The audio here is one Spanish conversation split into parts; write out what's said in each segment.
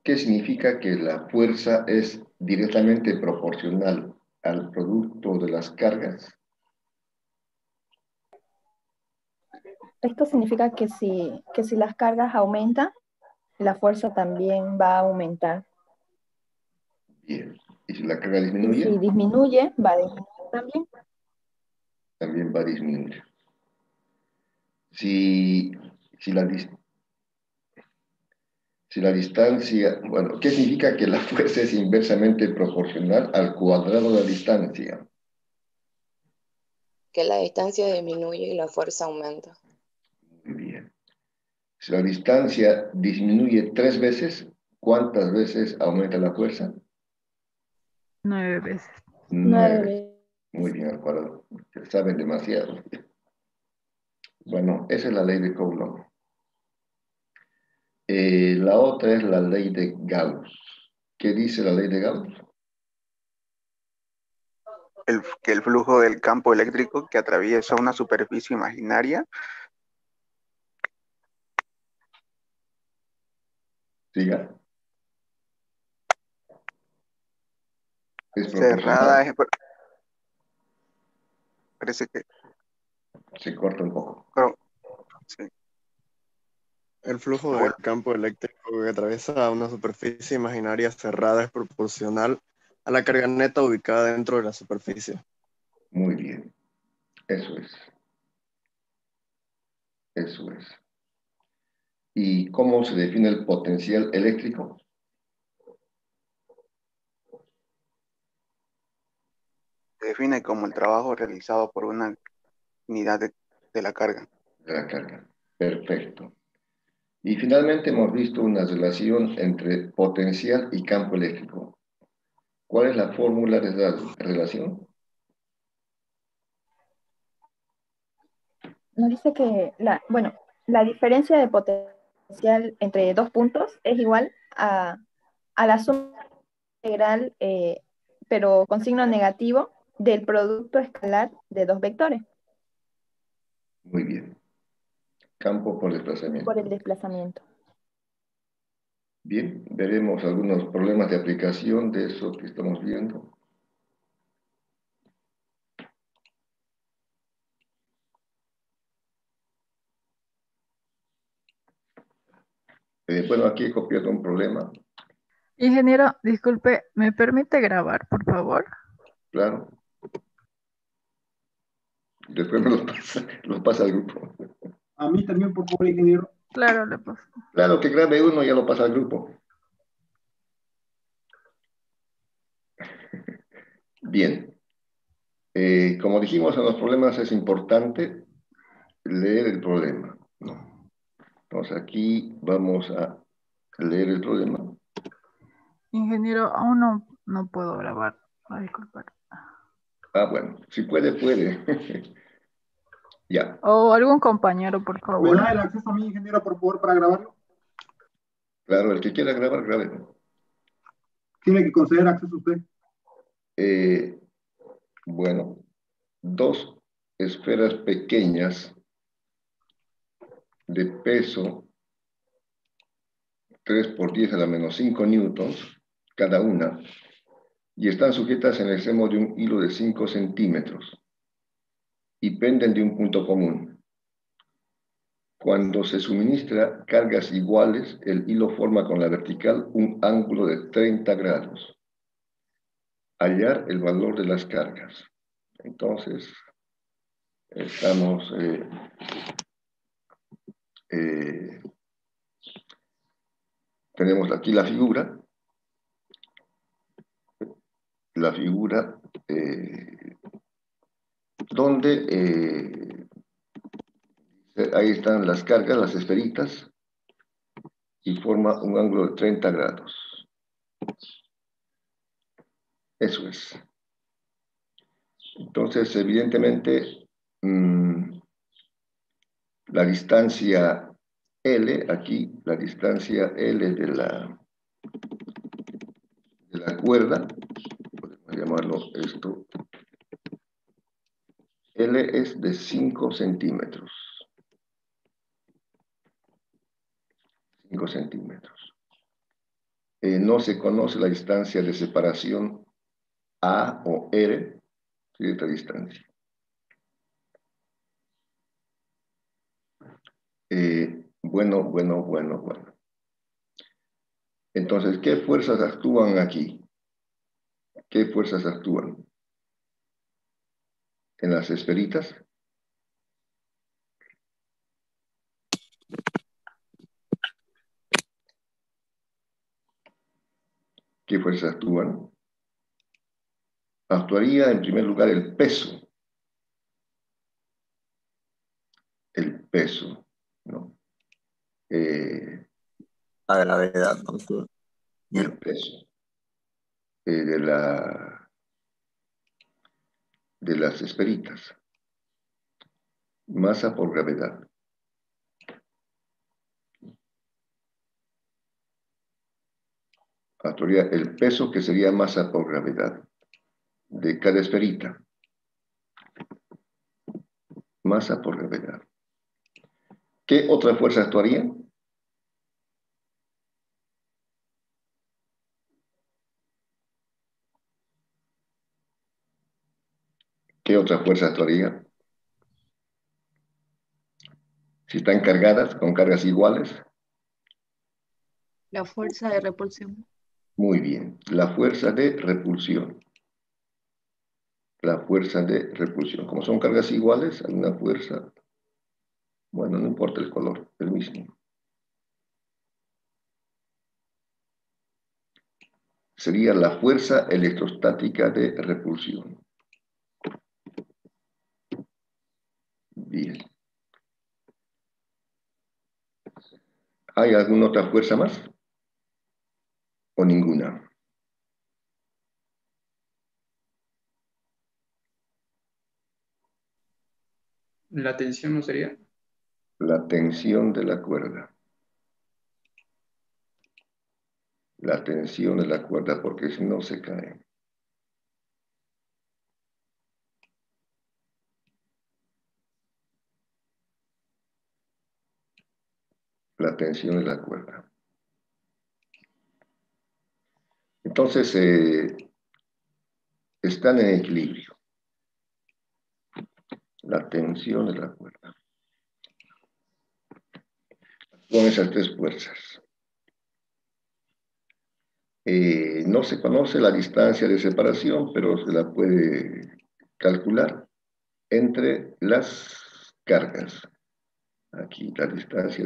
¿Qué significa que la fuerza es directamente proporcional al producto de las cargas? Esto significa que si las cargas aumentan, la fuerza también va a aumentar. Bien. ¿Y si la carga Y si disminuye? disminuye, va a disminuir también. También va a disminuir. Si, si la, dis- si la distancia, bueno, ¿qué significa que la fuerza es inversamente proporcional al cuadrado de la distancia? Que la distancia disminuye y la fuerza aumenta. Muy bien. Si la distancia disminuye 3 veces, ¿cuántas veces aumenta la fuerza? 9 veces. 9. 9. Muy bien, al cuadrado. Saben demasiado. Bueno, esa es la ley de Coulomb. La otra es la ley de Gauss. ¿Qué dice la ley de Gauss? Que el flujo del campo eléctrico que atraviesa una superficie imaginaria Siga. Es cerrada proporcional. es, parece que, Se corta un poco. pero, sí. El flujo del campo eléctrico que atraviesa una superficie imaginaria cerrada es proporcional a la carga neta ubicada dentro de la superficie. Muy bien. Eso es. Eso es. ¿Y cómo se define el potencial eléctrico? Se define como el trabajo realizado por una unidad de la carga. De la carga. Perfecto. Y finalmente hemos visto una relación entre potencial y campo eléctrico. ¿Cuál es la fórmula de esa relación? Nos dice que bueno, la diferencia de potencial entre dos puntos es igual a la suma integral, pero con signo negativo, del producto escalar de dos vectores Muy bien. Campo por por desplazamiento. el desplazamiento. Bien, veremos algunos problemas de aplicación de eso que estamos viendo. Bueno, aquí he copiado un problema, Ingeniero, disculpe, ¿me permite grabar, por favor? claro. Después me los pasa al grupo. A mí también, por favor, ingeniero. Claro, le paso. Claro que grabe uno y ya lo pasa al grupo. Bien. Como dijimos en los problemas, es importante leer el problema, ¿no? Entonces aquí vamos a leer el problema. Ingeniero, aún no puedo grabar. Ay, disculpa. Ah, bueno, si puede, puede. Ya, O algún compañero, por ¿Me favor. da el acceso a mí, ingeniero, por favor, para grabarlo? claro, el que quiera grabar, grabe. Tiene que conceder acceso a usted. Eh, bueno, dos esferas pequeñas de peso 3 por 10 a la menos 5 newtons cada una y están sujetas en el extremo de un hilo de 5 centímetros y penden de un punto común. Cuando se suministra cargas iguales, el hilo forma con la vertical un ángulo de 30 grados. Hallar el valor de las cargas. Entonces, estamos tenemos aquí la figura donde ahí están las cargas, las esferitas, y forma un ángulo de 30 grados. Eso es. Entonces, evidentemente, la distancia L, aquí, la distancia L de la cuerda, podemos llamarlo esto, L es de 5 centímetros. 5 centímetros. no se conoce la distancia de separación A o R, cierta distancia. Bueno. Entonces, ¿qué fuerzas actúan aquí? ¿Qué fuerzas actúan? En las esferitas. ¿Qué fuerzas actúan? Actuaría en primer lugar el peso. El peso, ¿no? La gravedad, ¿no? Sí. El peso de las esferitas. Masa por gravedad. Actuaría el peso que sería masa por gravedad de cada esferita. Masa por gravedad. ¿Qué otra fuerza actuaría? ¿Qué otra fuerza actuaría? Si están cargadas, con cargas iguales. La fuerza de repulsión. Muy bien. La fuerza de repulsión. La fuerza de repulsión. Como son cargas iguales, hay una fuerza. Bueno, no importa el color, el mismo. Sería la fuerza electrostática de repulsión. Bien. ¿Hay alguna otra fuerza más? ¿O ninguna? ¿La tensión no sería? La tensión de la cuerda. La tensión de la cuerda, porque si no se cae. La tensión de la cuerda. Entonces, están en equilibrio. La tensión de la cuerda. Con esas tres fuerzas. No se conoce la distancia de separación, pero se la puede calcular entre las cargas. Aquí la distancia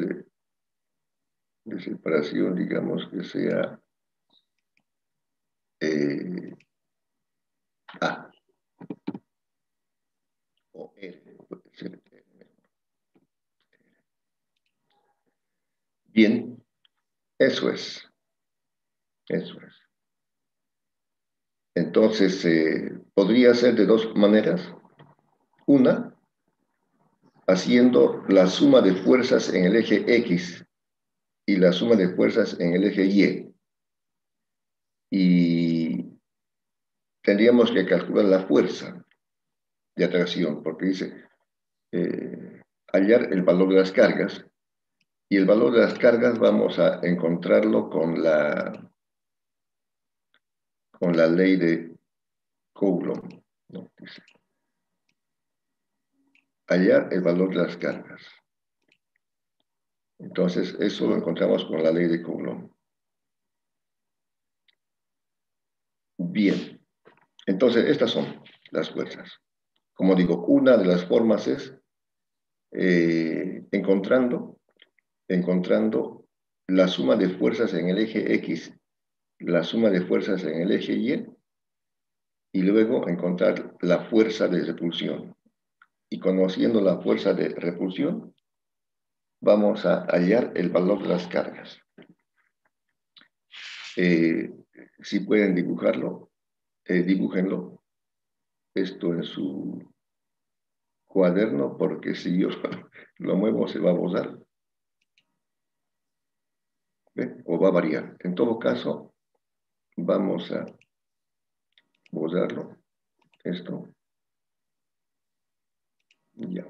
de separación, digamos que sea A o R, puede ser. Bien, eso es. Eso es. Entonces, podría ser de dos maneras. Una, haciendo la suma de fuerzas en el eje X y la suma de fuerzas en el eje Y. Y tendríamos que calcular la fuerza de atracción, porque dice hallar el valor de las cargas, y el valor de las cargas vamos a encontrarlo con la ley de Coulomb, ¿no? Dice, hallar el valor de las cargas. Entonces, eso lo encontramos con la ley de Coulomb. Bien, entonces estas son las fuerzas. Como digo, una de las formas es encontrando la suma de fuerzas en el eje X, la suma de fuerzas en el eje y luego encontrar la fuerza de repulsión. Y conociendo la fuerza de repulsión, vamos a hallar el valor de las cargas. Si pueden dibujarlo, dibújenlo esto en su cuaderno, porque si yo lo muevo se va a borrar. ¿Ve? O va a variar. En todo caso, vamos a borrarlo. Esto. Ya.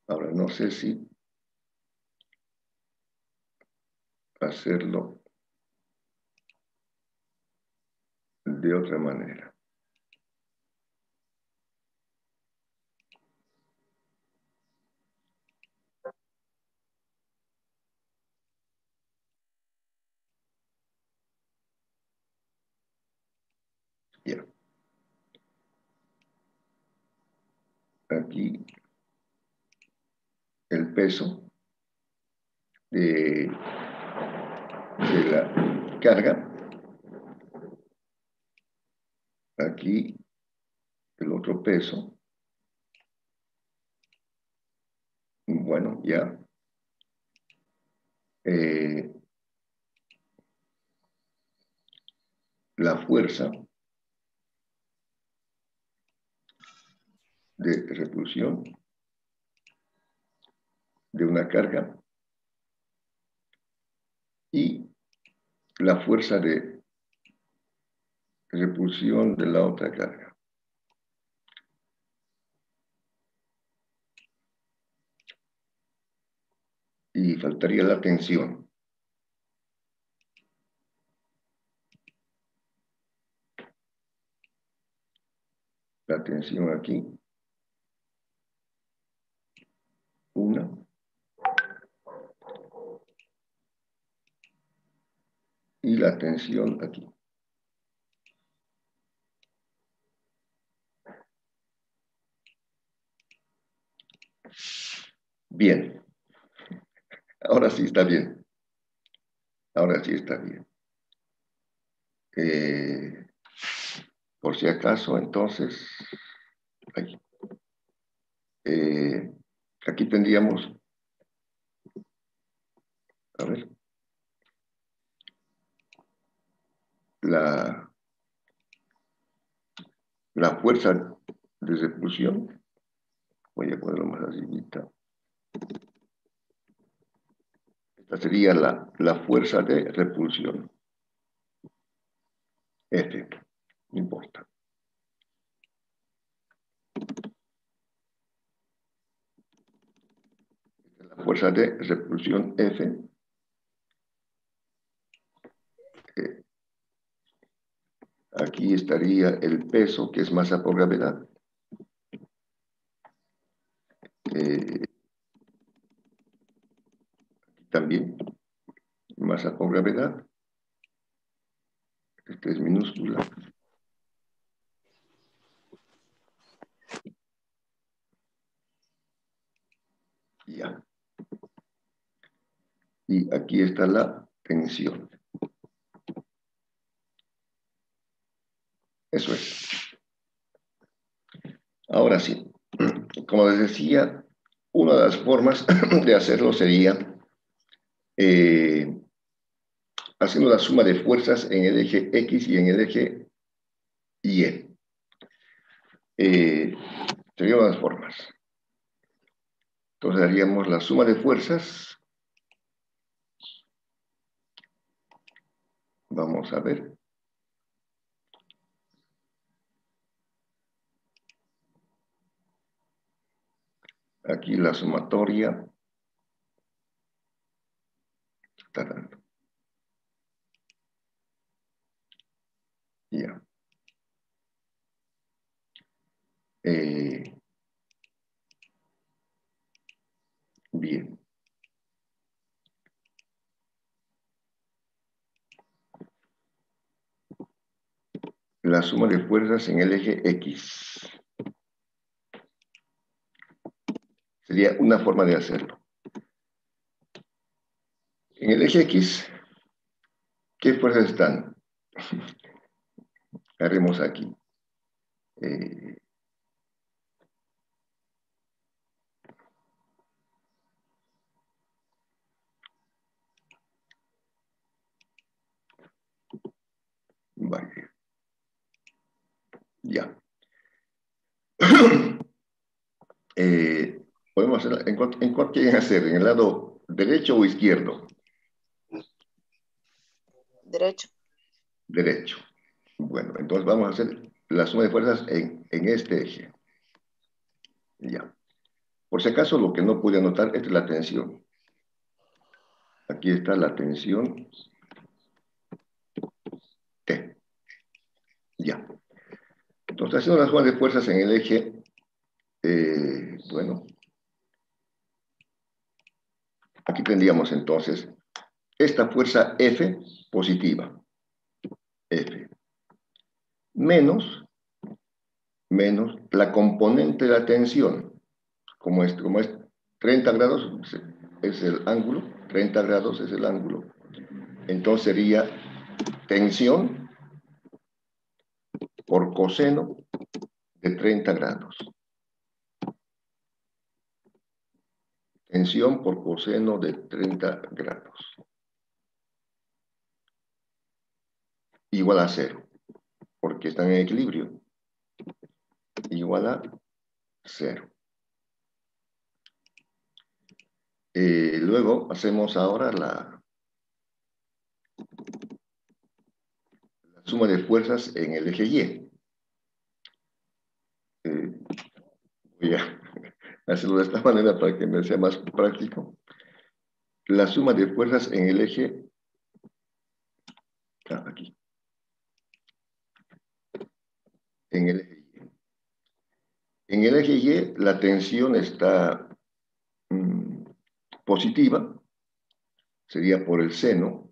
Ahora no sé si hacerlo de otra manera. Ya. Aquí el peso de la carga. Aquí el otro peso. Bueno, ya. La fuerza de repulsión de una carga y la fuerza de repulsión de la otra carga. Y faltaría la tensión. La tensión aquí. Una. Y la tensión aquí. Bien. Ahora sí está bien. Ahora sí está bien. Por si acaso, entonces, aquí, aquí tendríamos, a ver, la fuerza de repulsión. Voy a ponerlo más arribita. Esta sería la fuerza de repulsión. F, no importa. La fuerza de repulsión F. Aquí estaría el peso, que es masa por gravedad. Aquí también, masa por gravedad. Esta es minúscula. Ya. Y aquí está la tensión. Eso es. Ahora sí, como les decía, una de las formas de hacerlo sería haciendo la suma de fuerzas en el eje X y en el eje Y. Sería una de las formas. Entonces haríamos la suma de fuerzas. Vamos a ver. Aquí la sumatoria está dando. Ya. Bien. La suma de fuerzas en el eje X. Sería una forma de hacerlo. En el eje X, ¿qué fuerzas están? Haremos aquí. Vale. Ya. Podemos hacer, ¿en cuál quieren hacer? ¿En el lado derecho o izquierdo? Derecho. Derecho. Bueno, entonces vamos a hacer la suma de fuerzas en este eje. Ya. Por si acaso, lo que no pude anotar es la tensión. Aquí está la tensión T. Demostración de las sumas de fuerzas en el eje, bueno, aquí tendríamos entonces esta fuerza F positiva, F, menos la componente de la tensión, como es 30 grados es el ángulo, 30 grados es el ángulo, entonces sería tensión por coseno de 30 grados. Tensión por coseno de 30 grados. Igual a 0, porque están en equilibrio. Igual a 0. Luego hacemos ahora la suma de fuerzas en el eje Y. Voy a hacerlo de esta manera para que me sea más práctico. La suma de fuerzas en el eje, aquí, en el eje Y. En el eje Y la tensión está positiva, sería por el seno,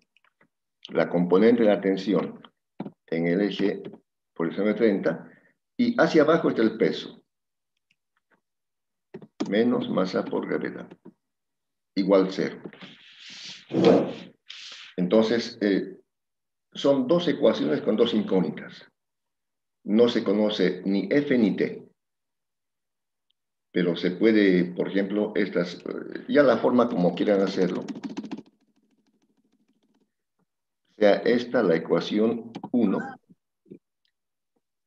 la componente de la tensión en el eje por el seno de 30, y hacia abajo está el peso, menos masa por gravedad, igual 0. Entonces, son dos ecuaciones con dos incógnitas. No se conoce ni F ni T. Pero se puede, por ejemplo, ya la forma como quieran hacerlo. Sea esta la ecuación 1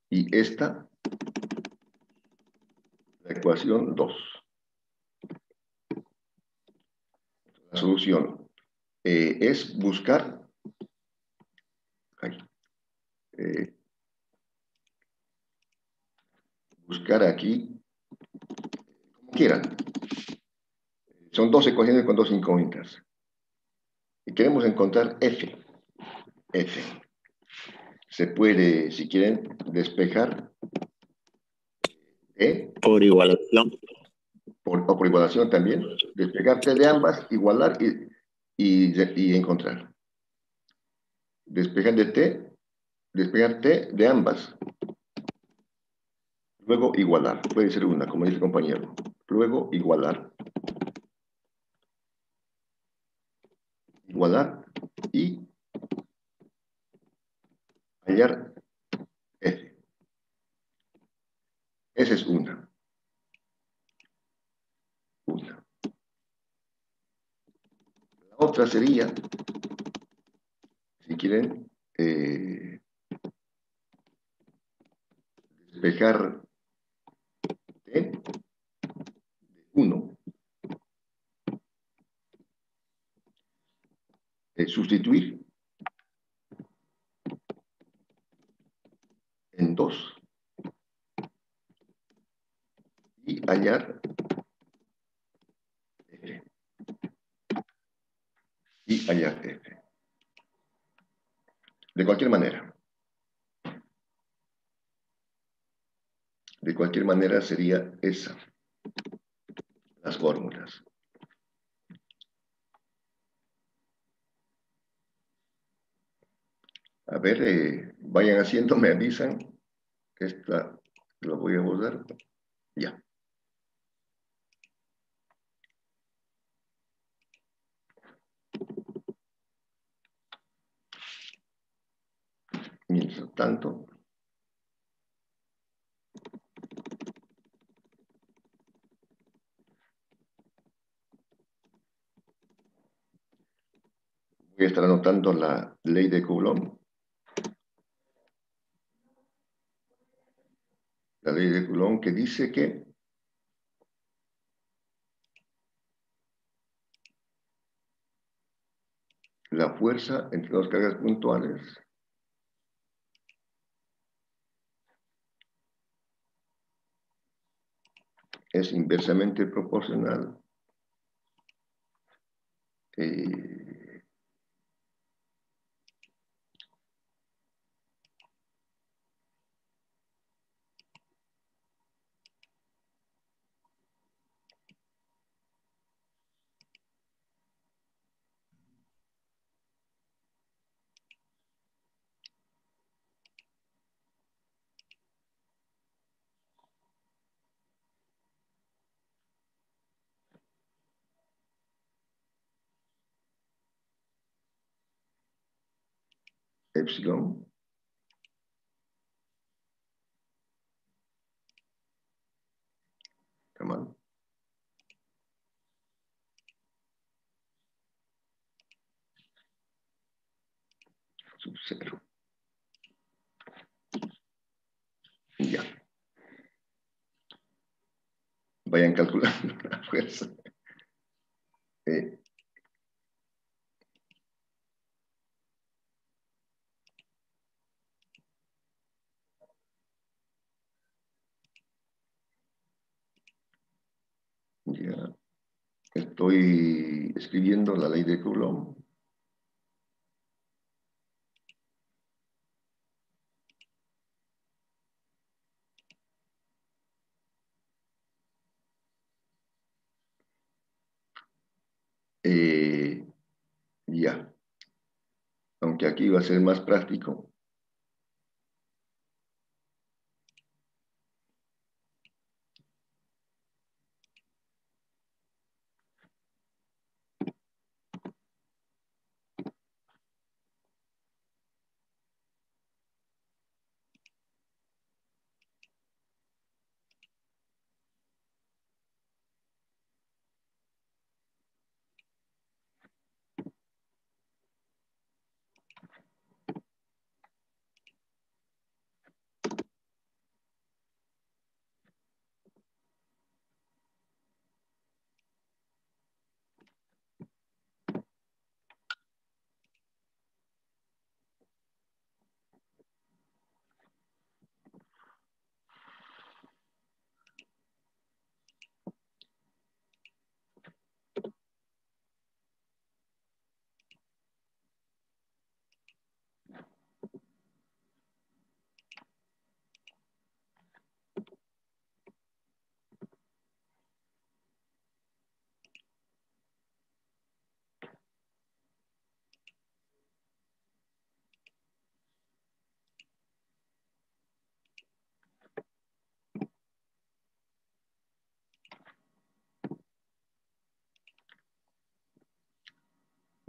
y esta la ecuación 2. La solución es buscar buscar aquí como quieran. Son dos ecuaciones con dos incógnitas. Y queremos encontrar F. Se puede, si quieren, despejar T. Por igualación. O por igualación también. Despejar T de ambas, igualar y encontrar. Despejar T de ambas. Luego igualar. Puede ser una, como dice el compañero. Luego igualar. Igualar y hallar F. Esa es una. La otra sería, si quieren, despejar T de 1, sustituir en 2 y hallar F. Y hallar F. De cualquier manera. De cualquier manera sería esa. Las fórmulas. A ver, vayan haciendo, me avisan. Esta lo voy a borrar. Ya. Mientras tanto, voy a estar anotando la ley de Coulomb. La ley de Coulomb que dice que la fuerza entre dos cargas puntuales es inversamente proporcional epsilon mal, sub 0. Ya. Vayan calculando la fuerza. Ya. Estoy escribiendo la ley de Coulomb. Ya. Aunque aquí va a ser más práctico.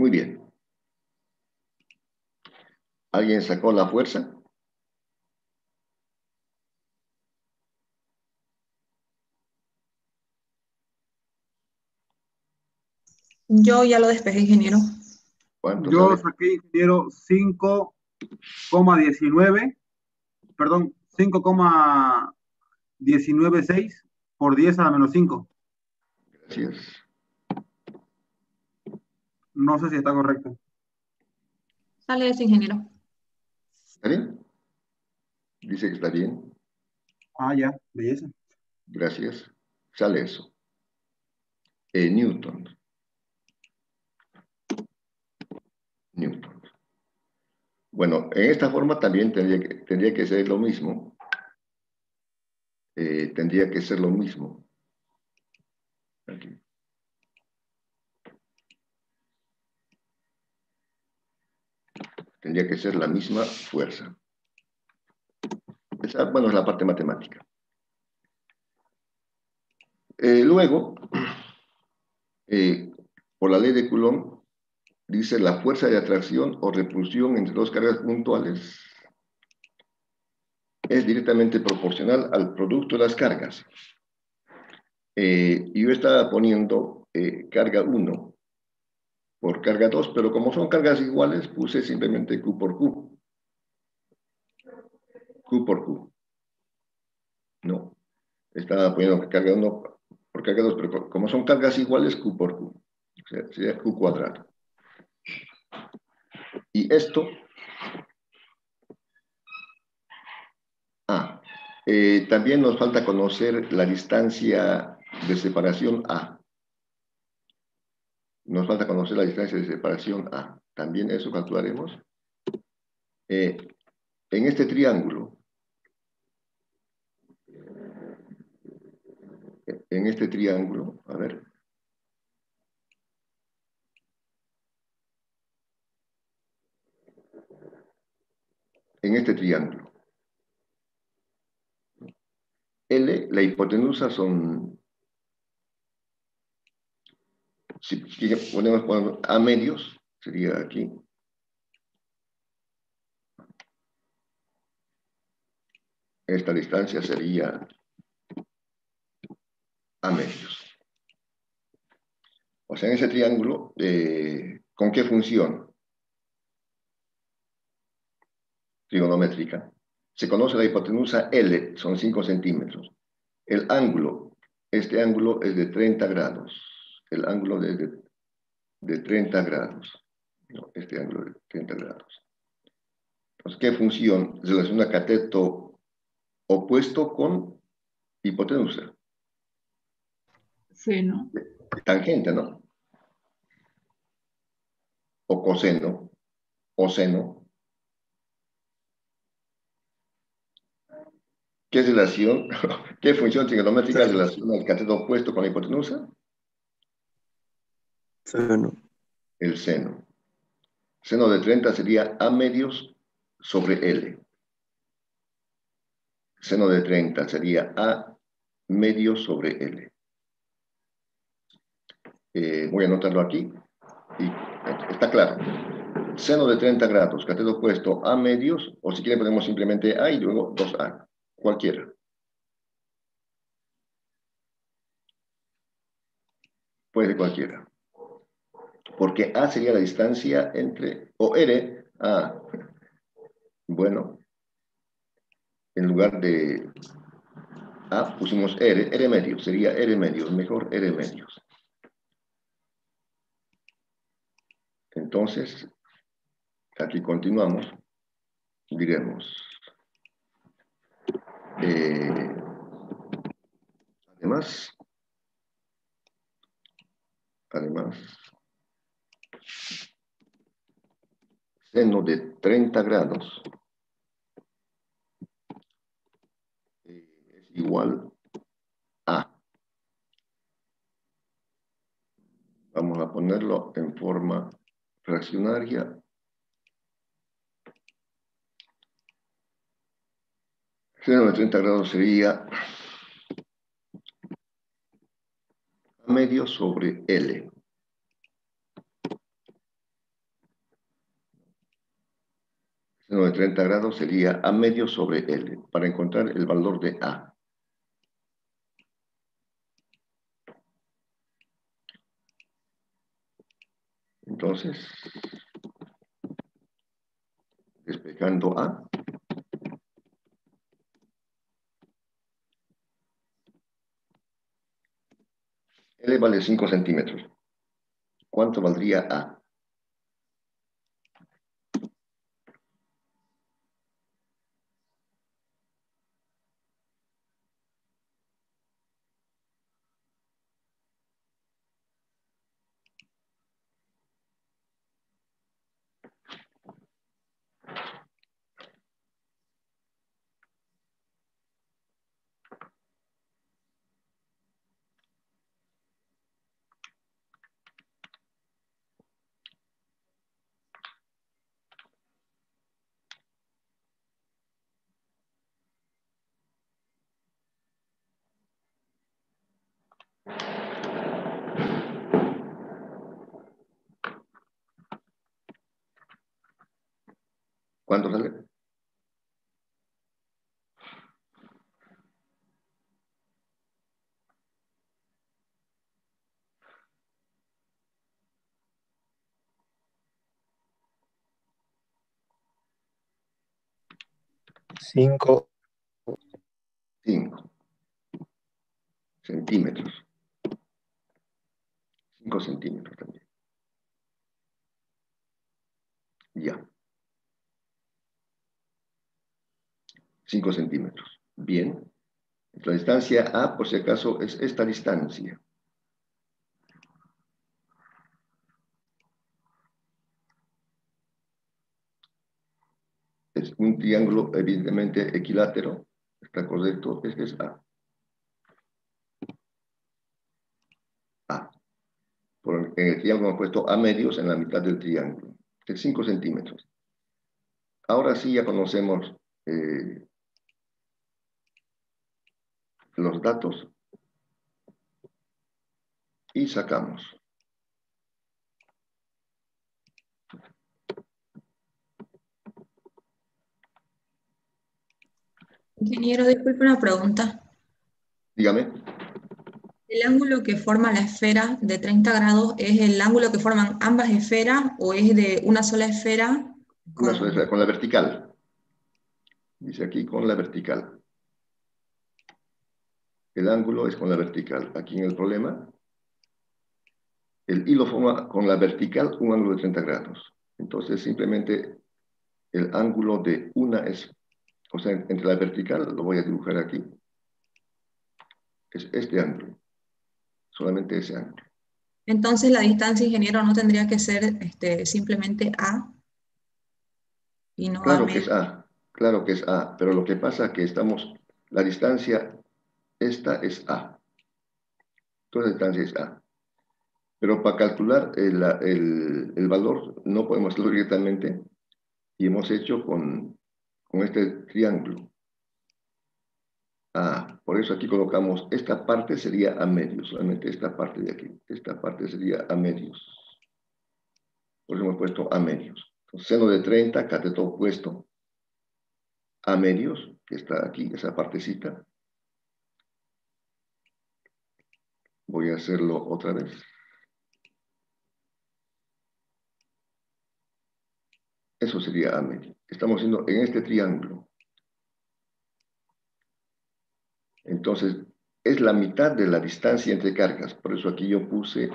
Muy bien. ¿Alguien sacó la fuerza? Yo ya lo despejé, ingeniero. ¿Cuánto Yo sale? saqué, ingeniero, 5,19, perdón, 5,196 por 10 a la menos 5. Gracias. No sé si está correcto. Sale eso, ingeniero. ¿Está bien? Dice que está bien. Ah, ya, belleza. Gracias. Sale eso. Newton. Newton. Bueno, en esta forma también tendría que ser lo mismo. Tendría que ser lo mismo. Aquí. Tendría que ser la misma fuerza. Bueno, es la parte matemática. Luego, por la ley de Coulomb, dice la fuerza de atracción o repulsión entre dos cargas puntuales es directamente proporcional al producto de las cargas. Yo estaba poniendo carga 1 por carga 2, pero como son cargas iguales, puse simplemente Q por Q. Q por Q. No. Estaba poniendo carga 1 por carga 2, pero como son cargas iguales, Q por Q. O sea, sería Q cuadrado. Y esto... también nos falta conocer la distancia de separación A. Nos falta conocer la distancia de separación A. También eso calcularemos. En este triángulo, a ver. En este triángulo. L, la hipotenusa son, si ponemos A medios, sería aquí. esta distancia sería A medios. O sea, en ese triángulo, ¿con qué función trigonométrica? Se conoce la hipotenusa L, son 5 centímetros. El ángulo, este ángulo es de 30 grados. El ángulo es de 30 grados. No, este ángulo de 30 grados. Entonces, ¿qué función relaciona cateto opuesto con hipotenusa? Seno. Tangente, ¿no? O coseno, o seno. ¿Qué relación, qué función trigonométrica Seno. relaciona el cateto opuesto con la hipotenusa? Seno. El seno. Seno de 30 sería A medios sobre L. Seno de 30 sería A medios sobre L. Voy a anotarlo aquí. Y está claro. Seno de 30 grados, cateto opuesto A medios, o si quieren ponemos simplemente A y luego 2A. Cualquiera. Puede cualquiera. Porque A sería la distancia entre, o R, bueno, en lugar de A pusimos R medios, sería R medios, mejor R medios. Entonces, aquí continuamos, diremos, además, seno de 30 grados es igual a, vamos a ponerlo en forma fraccionaria, seno de 30 grados sería A medio sobre L. Seno de 30 grados sería A medio sobre L, para encontrar el valor de A. Entonces, despejando A, L vale 5 centímetros. ¿Cuánto valdría A? ¿Cuánto sale? Cinco. 5 centímetros. 5 centímetros también. Ya. 5 centímetros. Bien. La distancia A, por si acaso, es esta distancia. Es un triángulo evidentemente equilátero. Está correcto. Este es A. A. En el triángulo hemos puesto A medios en la mitad del triángulo. Es 5 centímetros. Ahora sí ya conocemos los datos y sacamos. Ingeniero, disculpe una pregunta. Dígame. ¿El ángulo que forma la esfera de 30 grados es el ángulo que forman ambas esferas o es de una sola esfera Una sola con... esfera, con la vertical. Dice aquí con la vertical. El ángulo es con la vertical. Aquí en el problema, el hilo forma con la vertical un ángulo de 30 grados. Entonces, simplemente el ángulo de una es, o sea, entre la vertical, lo voy a dibujar aquí, es este ángulo. Solamente ese ángulo. Entonces la distancia, ingeniero, no tendría que ser simplemente A y no A Claro que medio. es A, claro que es A, pero lo que pasa es que estamos, la distancia, esta es A. Toda la distancia es A. Pero para calcular el valor no podemos hacerlo directamente y hemos hecho con este triángulo. Por eso aquí colocamos, esta parte sería a medios, solamente esta parte de aquí. Esta parte sería a medios. Por eso hemos puesto a medios. Entonces, seno de 30, cateto opuesto a medios, que está aquí, esa partecita. Voy a hacerlo otra vez. Eso sería a medio. Estamos haciendo en este triángulo. Entonces, es la mitad de la distancia entre cargas. Por eso aquí yo puse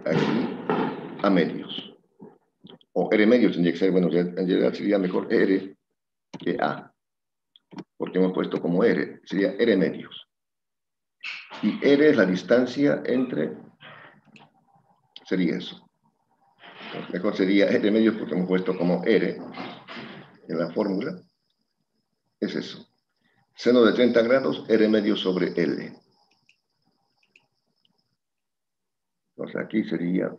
aquí a medios. O R medios tendría que ser, bueno, en realidad sería mejor R que A. Porque hemos puesto como R. Sería R medios. Y R es la distancia entre... Sería eso. Entonces, mejor sería R medios porque hemos puesto como R en la fórmula. Es eso. Seno de 30 grados, R medio sobre L. Entonces aquí sería,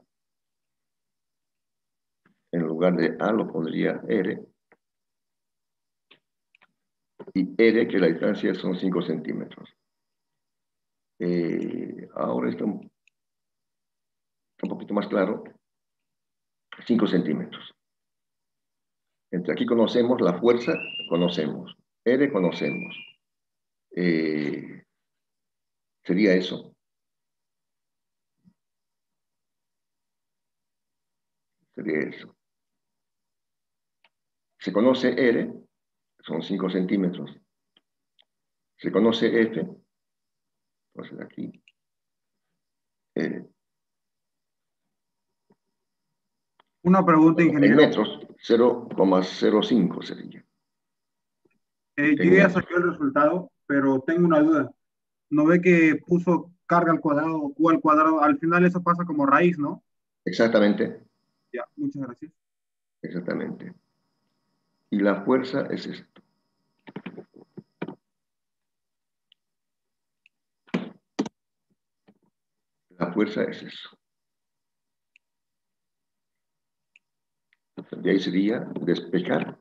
en lugar de A lo pondría R. Y R, que la distancia son 5 centímetros. Ahora está un poquito más claro. 5 centímetros. Entre aquí conocemos la fuerza, conocemos. R conocemos. Sería eso. Sería eso. Se conoce R, son 5 centímetros. Se conoce F, entonces aquí, R. Una pregunta, En ingeniero. metros, 0,05 sería. Yo En ya metros. saqué el resultado, pero tengo una duda. ¿No ve que puso carga al cuadrado o Q al cuadrado? Al final eso pasa como raíz, ¿no? Exactamente, Ya, muchas gracias. exactamente. Y la fuerza es esto. La fuerza es eso. De ahí sería despejar.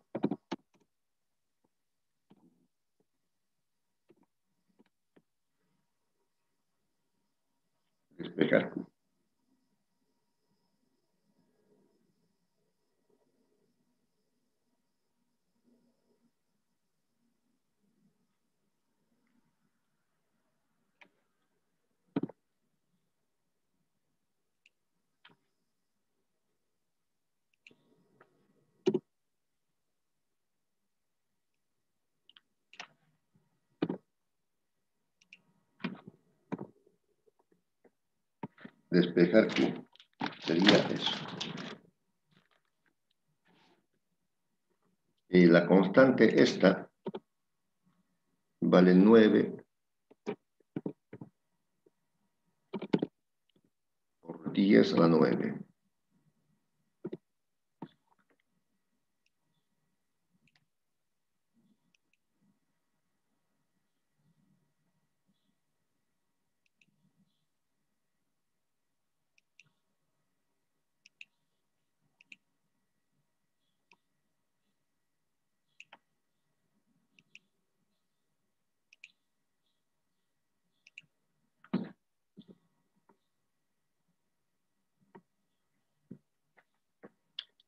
Despejar. Despejar Q. Sería eso. Y la constante esta vale 9 por 10 a la 9.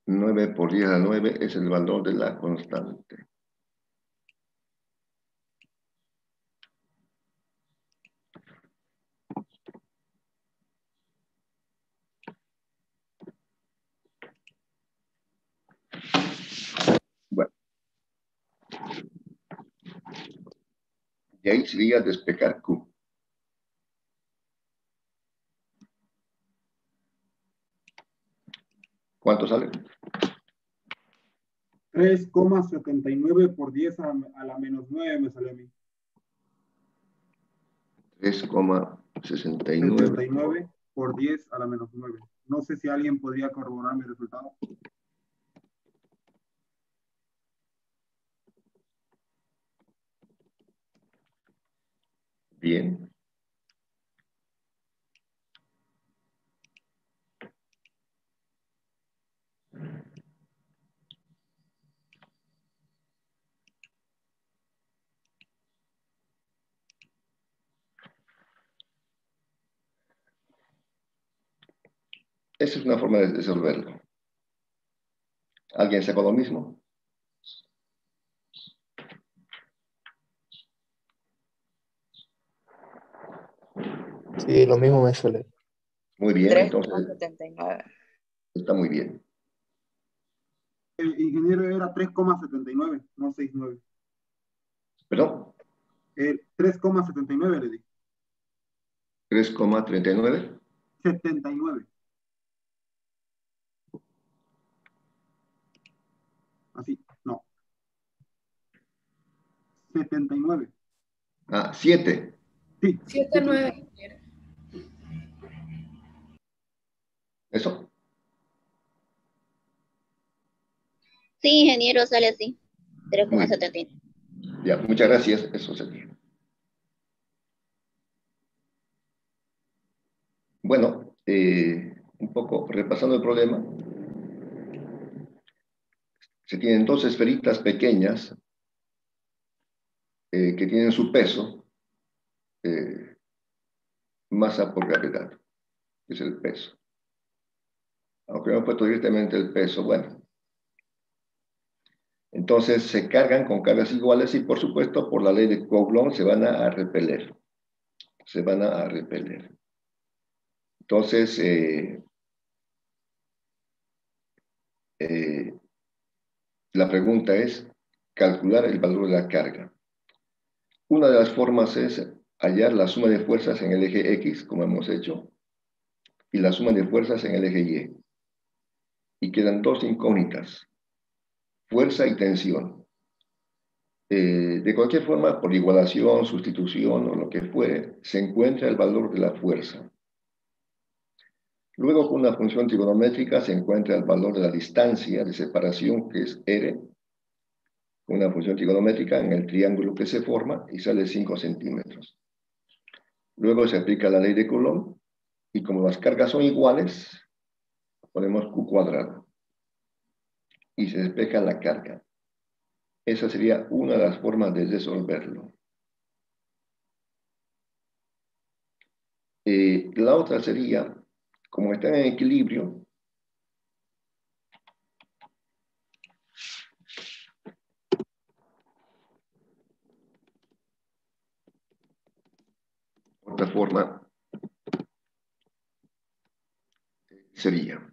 Nueve por 10 a la 9 es el valor de la constante. Y ahí sería despejar Q. ¿Cuánto sale? 3,79 por 10 a la menos 9 me sale a mí. 3,69. 79 por 10 a la menos 9. No sé si alguien podría corroborar mi resultado. Bien. Esa es una forma de resolverlo. ¿Alguien sacó lo mismo? Sí, lo mismo me suele. Muy bien, entonces 3,79. está muy bien. El ingeniero era 3,79, no 69. ¿Perdón? 3,79 le di. 3,39. 79. Así, no. 79. Ah, 7. Sí. 7,9. ¿Eso? Sí, ingeniero, sale así. Muy bien. 3,79. Ya, muchas gracias. Eso sería. Bueno, un poco repasando el problema. Se tienen dos esferitas pequeñas que tienen su peso, masa por gravedad, que es el peso. Aunque no he puesto directamente el peso, bueno. Entonces se cargan con cargas iguales y por supuesto por la ley de Coulomb se van a repeler. Se van a repeler. Entonces, la pregunta es calcular el valor de la carga. Una de las formas es hallar la suma de fuerzas en el eje X, como hemos hecho, y la suma de fuerzas en el eje Y. Y quedan dos incógnitas, fuerza y tensión. De cualquier forma, por igualación, sustitución o lo que fuere, se encuentra el valor de la fuerza. Luego, con una función trigonométrica, se encuentra el valor de la distancia de separación, que es R, con una función trigonométrica en el triángulo que se forma y sale 5 centímetros. Luego se aplica la ley de Coulomb y como las cargas son iguales, ponemos Q cuadrado y se despeja la carga. Esa sería una de las formas de resolverlo. La otra sería, como están en equilibrio, otra forma sería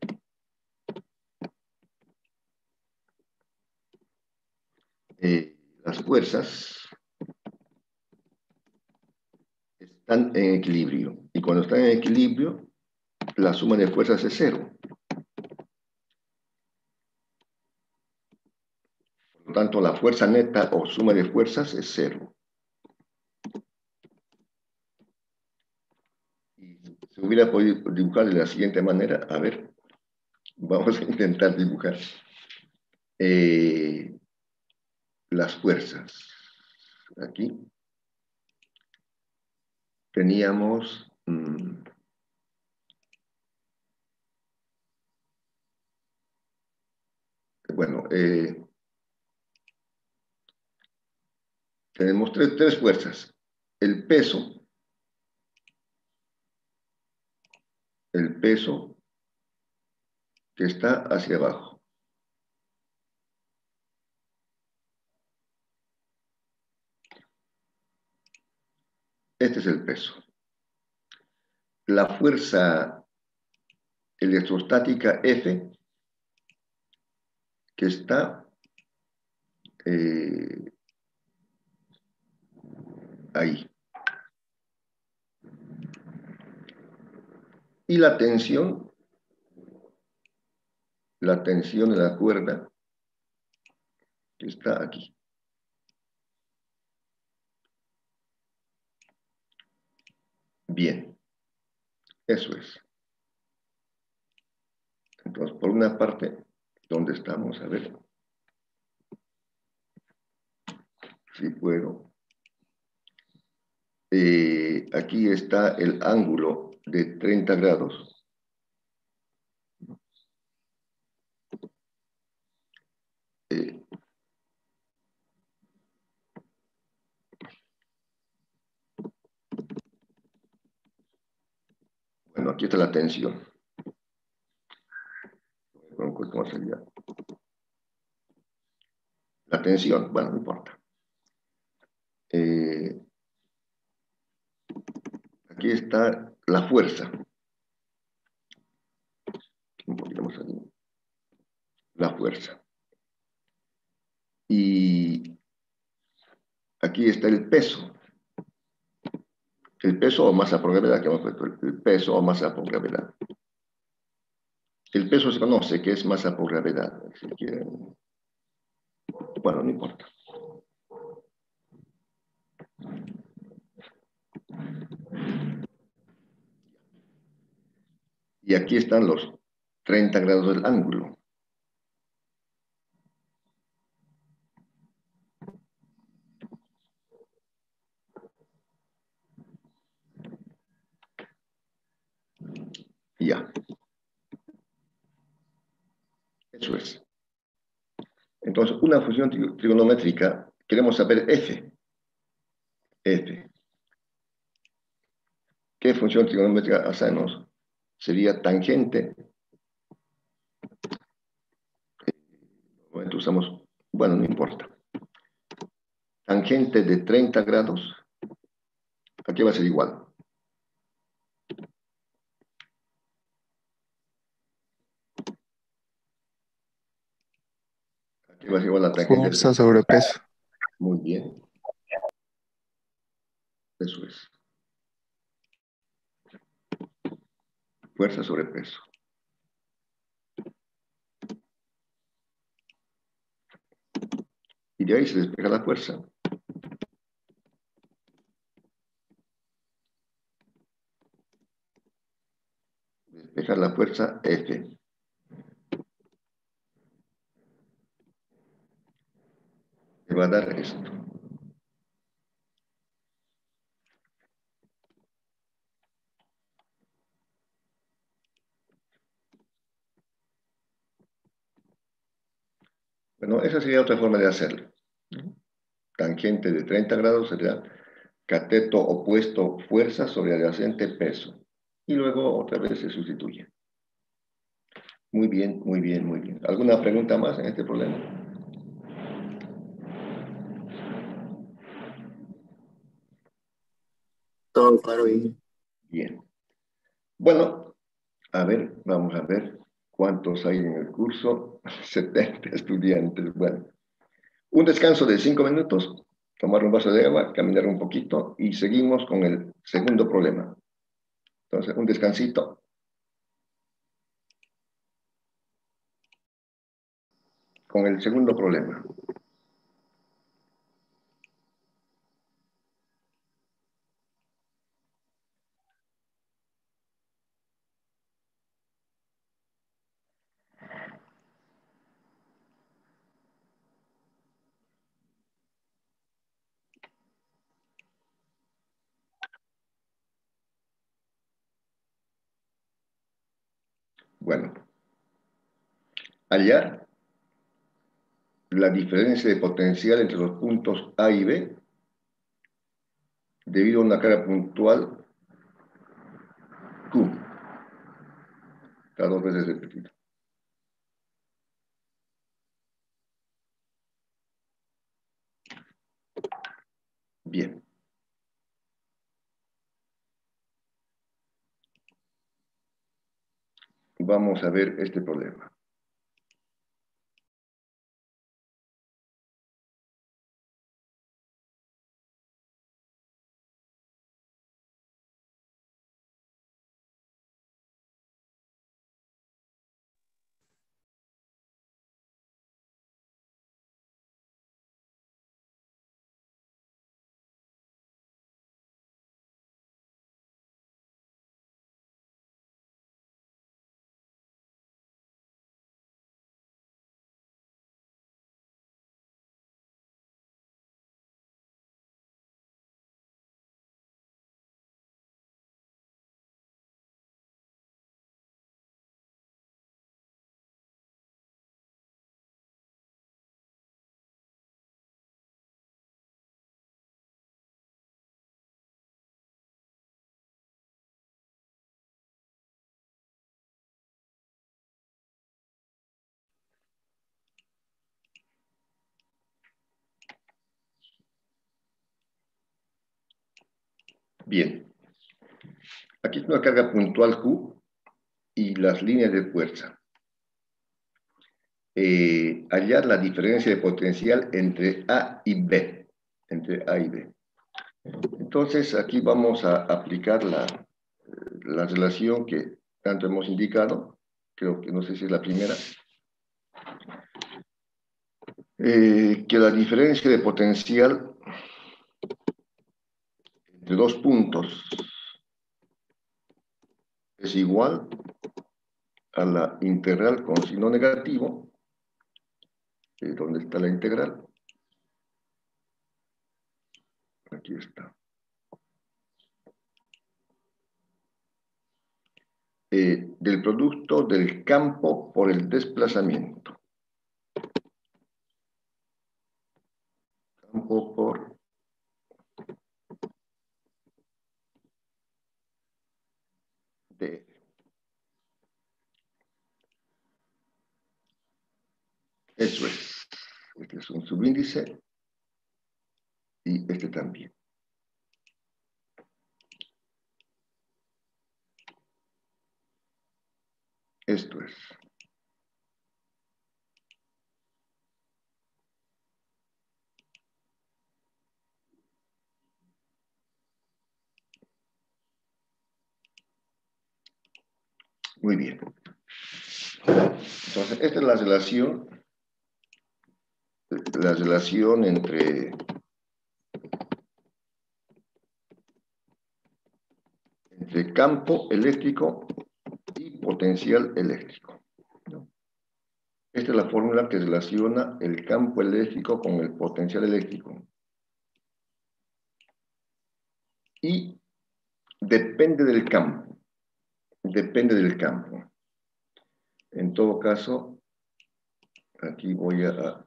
las fuerzas están en equilibrio y cuando están en equilibrio la suma de fuerzas es 0. Por lo tanto, la fuerza neta o suma de fuerzas es 0. Y se hubiera podido dibujar de la siguiente manera. A ver, vamos a intentar dibujar las fuerzas. Aquí teníamos bueno, tenemos tres fuerzas. El peso que está hacia abajo. Este es el peso. La fuerza electrostática F, que está ahí. Y la tensión de la cuerda está aquí. Bien, eso es. Entonces, por una parte, ¿dónde estamos? A ver. Si puedo. Aquí está el ángulo de 30 grados. Bueno, aquí está la tensión. ¿Cómo sería? La tensión, bueno, no importa. Aquí está la fuerza. Un poquito más allí. La fuerza. Y aquí está el peso. El peso o masa por gravedad que hemos puesto. El peso o masa por gravedad. El peso se conoce que es masa por gravedad. Si quieren. Bueno, no importa. Y aquí están los 30 grados del ángulo. Ya. Eso es. Entonces, una función trigonométrica, queremos saber f. F. ¿Qué función trigonométrica hacemos? Sería tangente. Usamos, bueno, no importa. Tangente de 30 grados. Aquí va a ser igual. Aquí va a ser igual a tangente. Fuerza sobre peso. Muy bien. Eso es. Fuerza sobre peso. Y de ahí se despeja la fuerza. Despejar la fuerza F. Me va a dar esto. Bueno, esa sería otra forma de hacerlo. Tangente de 30 grados sería cateto opuesto fuerza sobre adyacente peso. Y luego otra vez se sustituye. Muy bien, muy bien, muy bien. ¿Alguna pregunta más en este problema? Todo claro y Bien. Bueno, a ver, vamos a ver cuántos hay en el curso. 70 estudiantes. Bueno, un descanso de 5 minutos, tomar un vaso de agua, caminar un poquito y seguimos con el segundo problema. Entonces, un descansito. Con el segundo problema. Bueno, hallar la diferencia de potencial entre los puntos A y B debido a una carga puntual Q. Está 2 veces repetido. Bien. Vamos a ver este problema. Bien. Aquí es una carga puntual Q y las líneas de fuerza. Hallar la diferencia de potencial entre A y B. Entre A y B. Entonces, aquí vamos a aplicar la relación que tanto hemos indicado. Creo que no sé si es la primera. Que la diferencia de potencial entre dos puntos es igual a la integral con signo negativo. ¿Dónde está la integral? Aquí está. Del producto del campo por el desplazamiento. Campo por D. Eso es. Este es un subíndice y este también. Esto es. Muy bien. Entonces, esta es la relación entre campo eléctrico y potencial eléctrico, ¿no? Esta es la fórmula que relaciona el campo eléctrico con el potencial eléctrico. Y depende del campo. Depende del campo. En todo caso, aquí voy a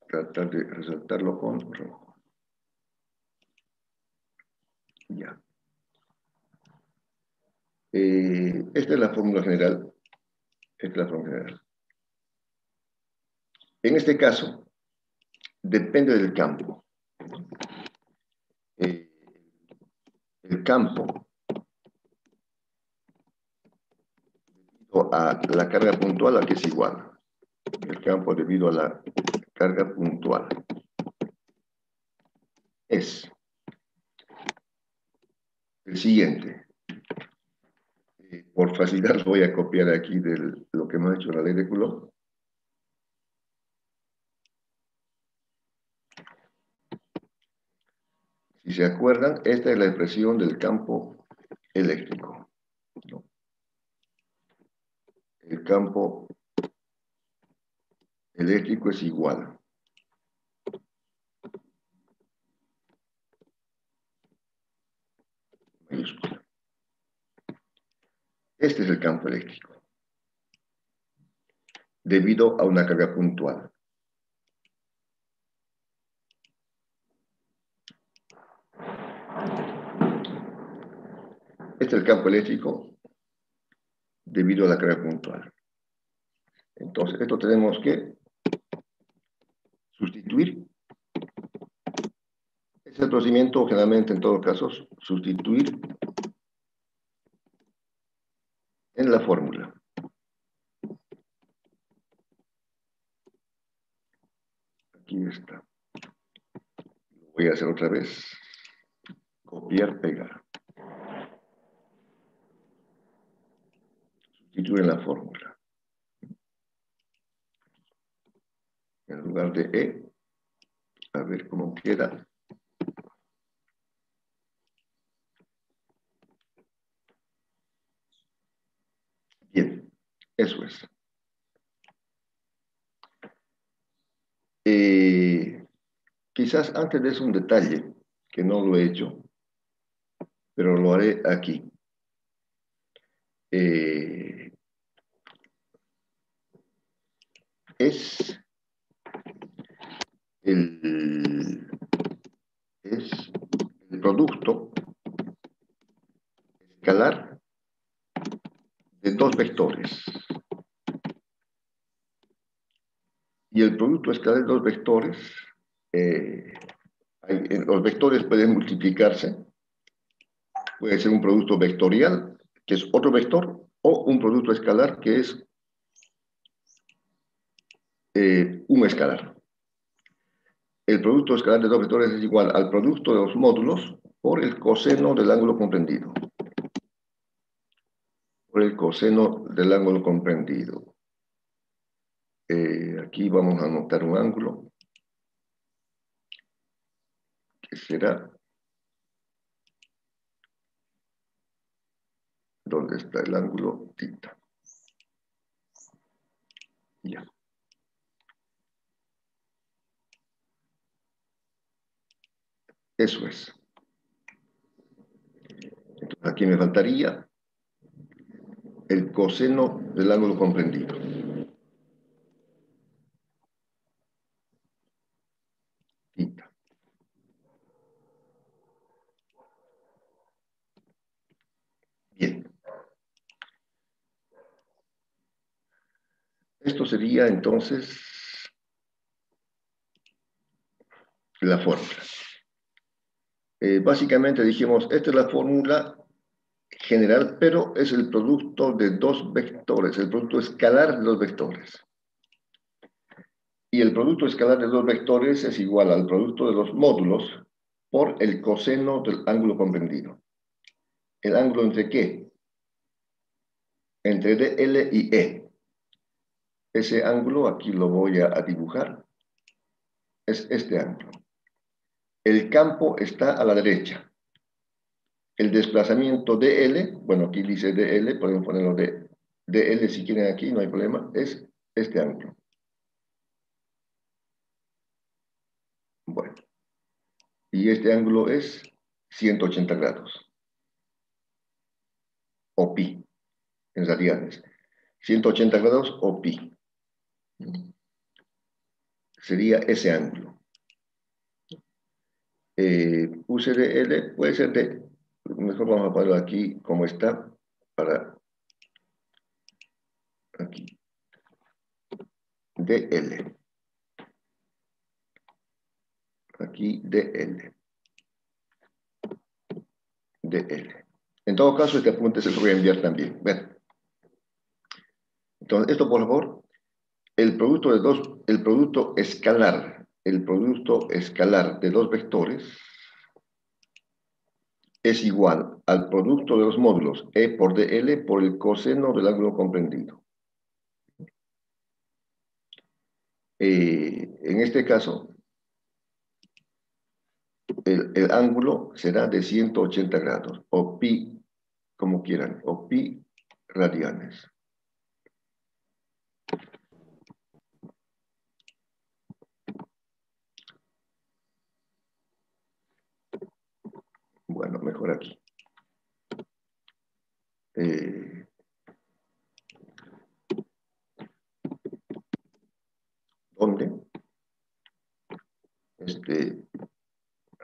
tratar de resaltarlo con rojo. Ya. Esta es la fórmula general. Esta es la fórmula general. En este caso, depende del campo. El campo, debido a la carga puntual, aquí es igual. El campo debido a la carga puntual es el siguiente. Por facilidad lo voy a copiar aquí de lo que hemos hecho en la ley de Coulomb. Si se acuerdan, esta es la expresión del campo eléctrico, ¿no? El campo eléctrico es igual mayúscula. Este es el campo eléctrico, debido a una carga puntual. Este es el campo eléctrico debido a la carga puntual. Entonces, esto tenemos que sustituir. Es el procedimiento, generalmente, en todo caso, sustituir en la fórmula. Aquí está. Lo voy a hacer otra vez. Copiar, pegar. Sustituir en la fórmula. En lugar de E, a ver cómo queda. Bien, eso es. Quizás antes de eso un detalle, que no lo he hecho, pero lo haré aquí. Es el producto escalar de dos vectores. Y el producto escalar de dos vectores, los vectores pueden multiplicarse Puede ser un producto vectorial, que es otro vector, o un producto escalar, que es un escalar. El producto escalar de dos vectores es igual al producto de los módulos por el coseno del ángulo comprendido. Por el coseno del ángulo comprendido. Aquí vamos a anotar un ángulo, que será... ¿Dónde está el ángulo θ? Ya. Eso es. Entonces, aquí me faltaría el coseno del ángulo comprendido. Θ. Bien. Esto sería entonces la fórmula. Básicamente dijimos, esta es la fórmula general, pero es el producto de dos vectores, el producto escalar de dos vectores. Y el producto escalar de dos vectores es igual al producto de los módulos por el coseno del ángulo comprendido. ¿El ángulo entre qué? Entre DL y E. Ese ángulo, aquí lo voy a dibujar, es este ángulo. El campo está a la derecha. El desplazamiento DL, bueno, aquí dice DL, podemos ponerlo de DL si quieren aquí, no hay problema, es este ángulo. Bueno, y este ángulo es 180 grados, o pi, en radianes. 180 grados o pi. Sería ese ángulo. Puse DL, puede ser de, mejor vamos a ponerlo aquí como está, para aquí. DL. Aquí DL. DL. En todo caso, este apunte se lo voy a enviar también. Bueno. Entonces, esto por favor, el producto escalar de dos vectores es igual al producto de los módulos E por DL por el coseno del ángulo comprendido. En este caso, el ángulo será de 180 grados, o pi, como quieran, o pi radianes. Bueno, mejor aquí. ¿Dónde? Este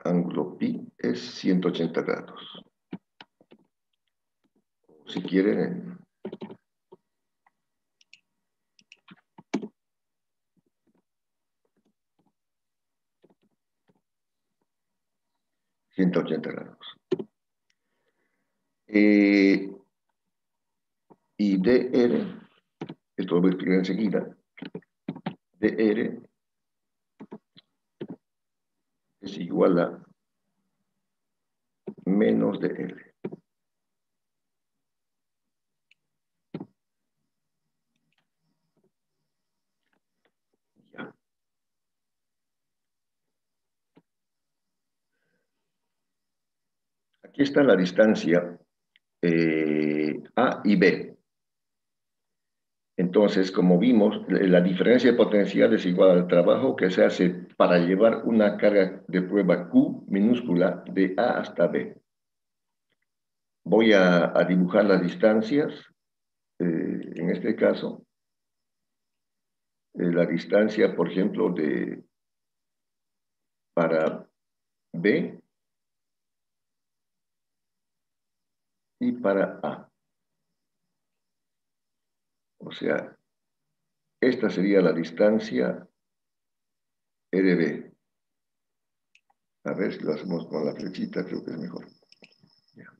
ángulo pi es 180 grados. Si quieren, 180 grados. Y dr, esto lo voy a explicar enseguida, dr es igual a menos dl. Ya. Aquí está la distancia A y B. Entonces, como vimos, la diferencia de potencial es igual al trabajo que se hace para llevar una carga de prueba Q minúscula de A hasta B. Voy a dibujar las distancias. En este caso, la distancia, por ejemplo, para B y para A. O sea, esta sería la distancia RB. A ver si lo hacemos con la flechita, creo que es mejor. Ya.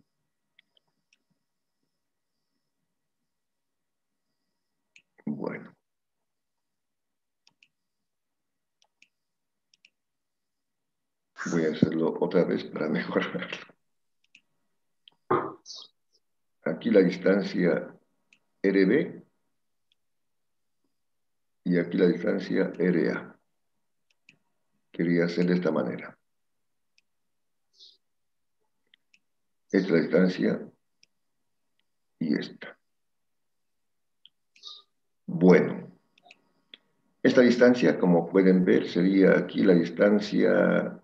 Voy a hacerlo otra vez para mejorarlo. Aquí la distancia RB y aquí la distancia RA. Quería hacer de esta manera. Esta es la distancia y esta. Bueno, esta distancia, como pueden ver, sería aquí la distancia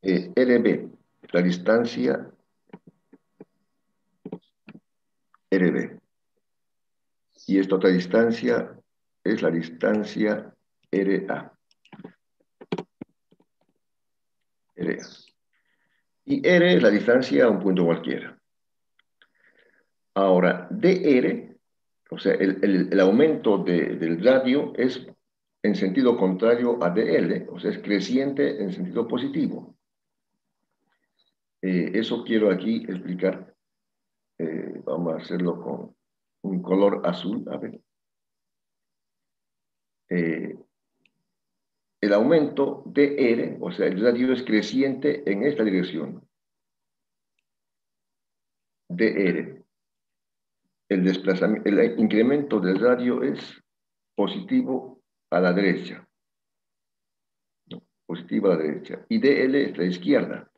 RB, la distancia RB. Y esta otra distancia es la distancia RA. RA. Y R es la distancia a un punto cualquiera. Ahora, DR, o sea, el aumento del radio es en sentido contrario a DL, o sea, es creciente en sentido positivo. Eso quiero aquí explicar. Vamos a hacerlo con un color azul. A ver. El aumento de R, o sea, el radio es creciente en esta dirección. DR. El desplazamiento, el incremento del radio es positivo a la derecha. No, positivo a la derecha. Y DL es la izquierda.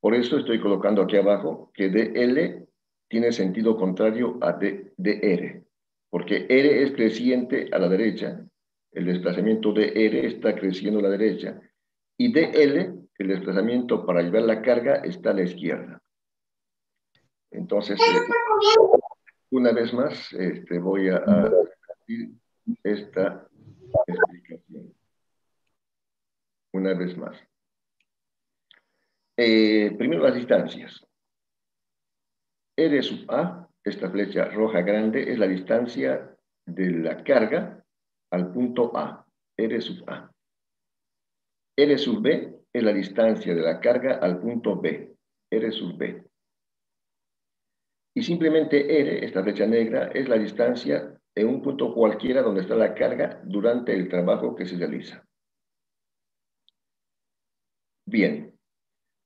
Por eso estoy colocando aquí abajo que DL tiene sentido contrario a DR. Porque R es creciente a la derecha. El desplazamiento de R está creciendo a la derecha. Y DL, el desplazamiento para llevar la carga, está a la izquierda. Entonces, una vez más, voy a repetir esta explicación. Una vez más. Primero las distancias. R sub A, esta flecha roja grande, es la distancia de la carga al punto A. R sub A. R sub B es la distancia de la carga al punto B. R sub B. Y simplemente R, esta flecha negra, es la distancia en un punto cualquiera donde está la carga durante el trabajo que se realiza. Bien,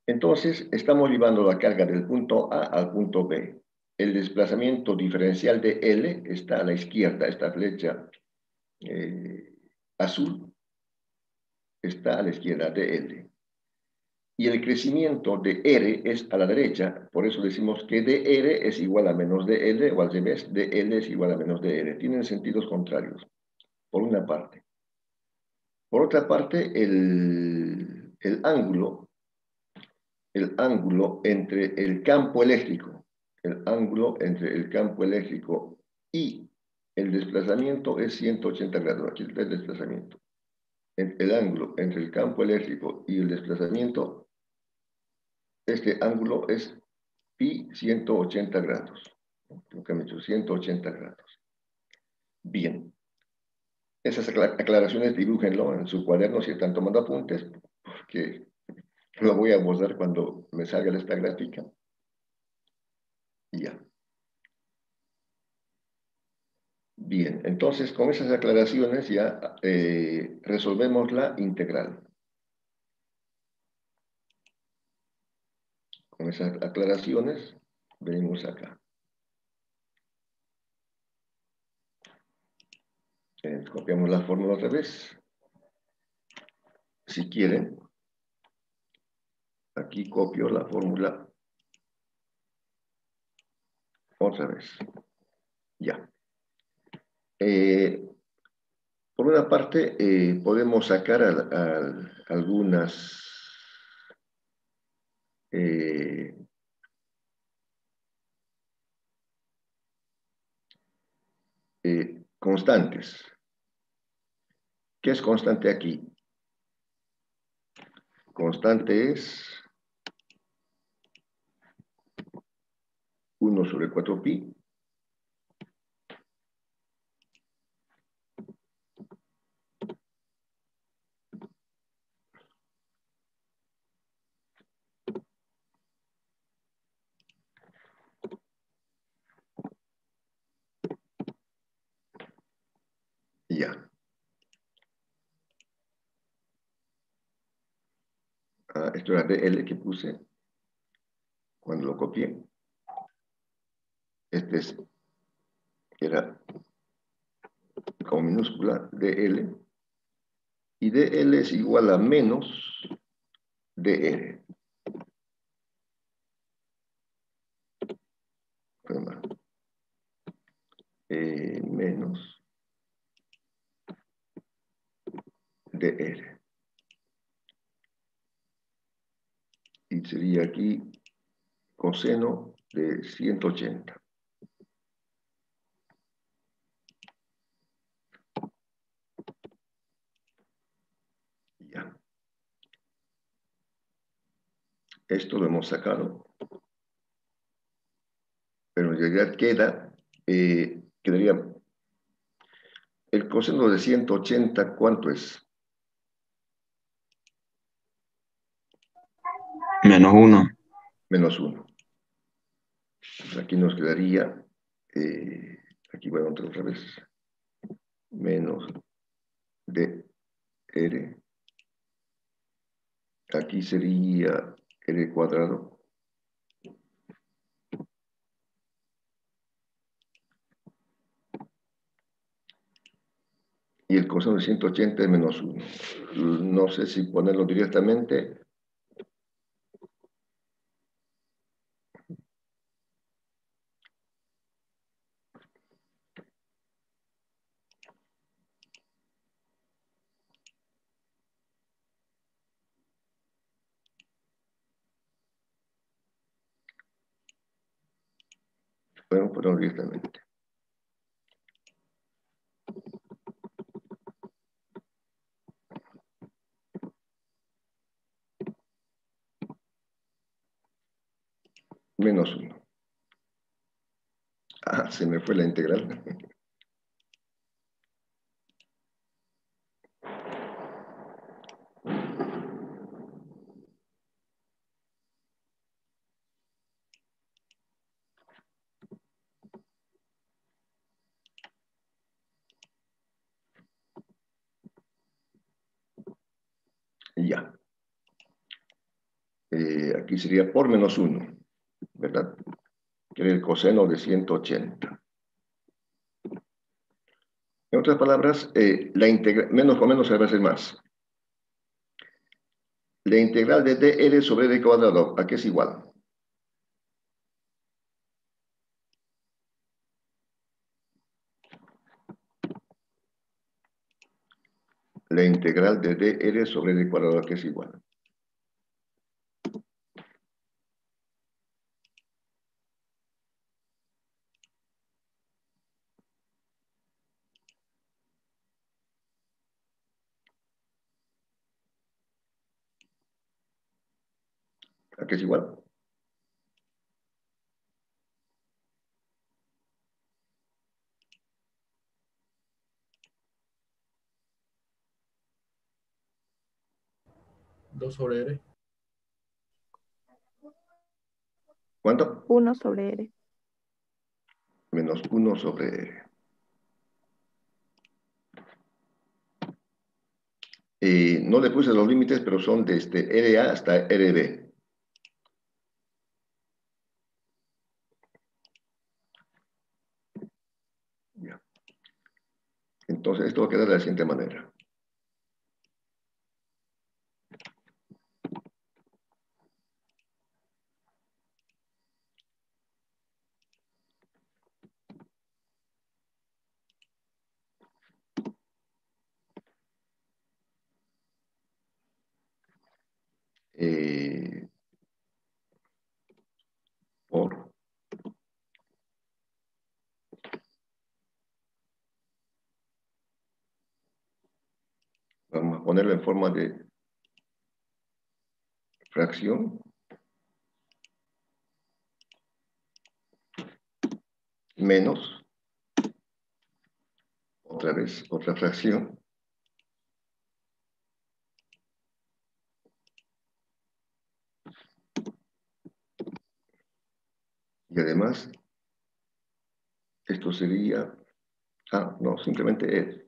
entonces estamos llevando la carga del punto A al punto B. El desplazamiento diferencial de L está a la izquierda, esta flecha azul está a la izquierda de L. Y el crecimiento de R es a la derecha, por eso decimos que dR es igual a menos dL, o al revés, dL es igual a menos dR. Tienen sentidos contrarios, por una parte. Por otra parte, el ángulo entre el campo eléctrico, y el desplazamiento es 180 grados. Aquí está el desplazamiento. El ángulo entre el campo eléctrico y el desplazamiento, este ángulo es pi 180 grados. Lo que me he hecho, 180 grados. Bien. Esas aclaraciones dibújenlo en su cuaderno si están tomando apuntes, porque lo voy a mostrar cuando me salga esta gráfica. Y ya. Bien, entonces con esas aclaraciones ya resolvemos la integral. Con esas aclaraciones venimos acá. Copiamos la fórmula otra vez. Si quieren, aquí copio la fórmula otra vez. Ya. Por una parte, podemos sacar algunas constantes. ¿Qué es constante aquí? Constante es 1 sobre 4 pi ya. Esto era dl que puse cuando lo copié. Era con minúscula dl. Y dl es igual a menos dr. Menos dr. Y sería aquí coseno de 180. Ya. Esto lo hemos sacado. Pero en realidad quedaría el coseno de 180, ¿cuánto es? Menos 1. Menos 1. Pues aquí nos quedaría, aquí voy a montar otra vez, menos dr. Aquí sería r cuadrado. Y el coseno de 180 es menos 1. No sé si ponerlo directamente. Podemos ponerlo directamente. Menos 1. Se me fue la integral. Ya. Aquí sería por menos 1, ¿verdad? Que era el coseno de 180. En otras palabras, la integral, menos con menos se va a hacer más. La integral de dr sobre d cuadrado, ¿a qué es igual? La integral de dr sobre d cuadrado, ¿a qué es igual? ¿A qué es igual? Dos sobre R. ¿Cuánto? 1 sobre r. Menos 1 sobre r. No le puse los límites, pero son desde RA hasta RB. Ya. Entonces, esto va a quedar de la siguiente manera. Por vamos a ponerlo en forma de fracción menos otra vez otra fracción y además esto sería no, simplemente es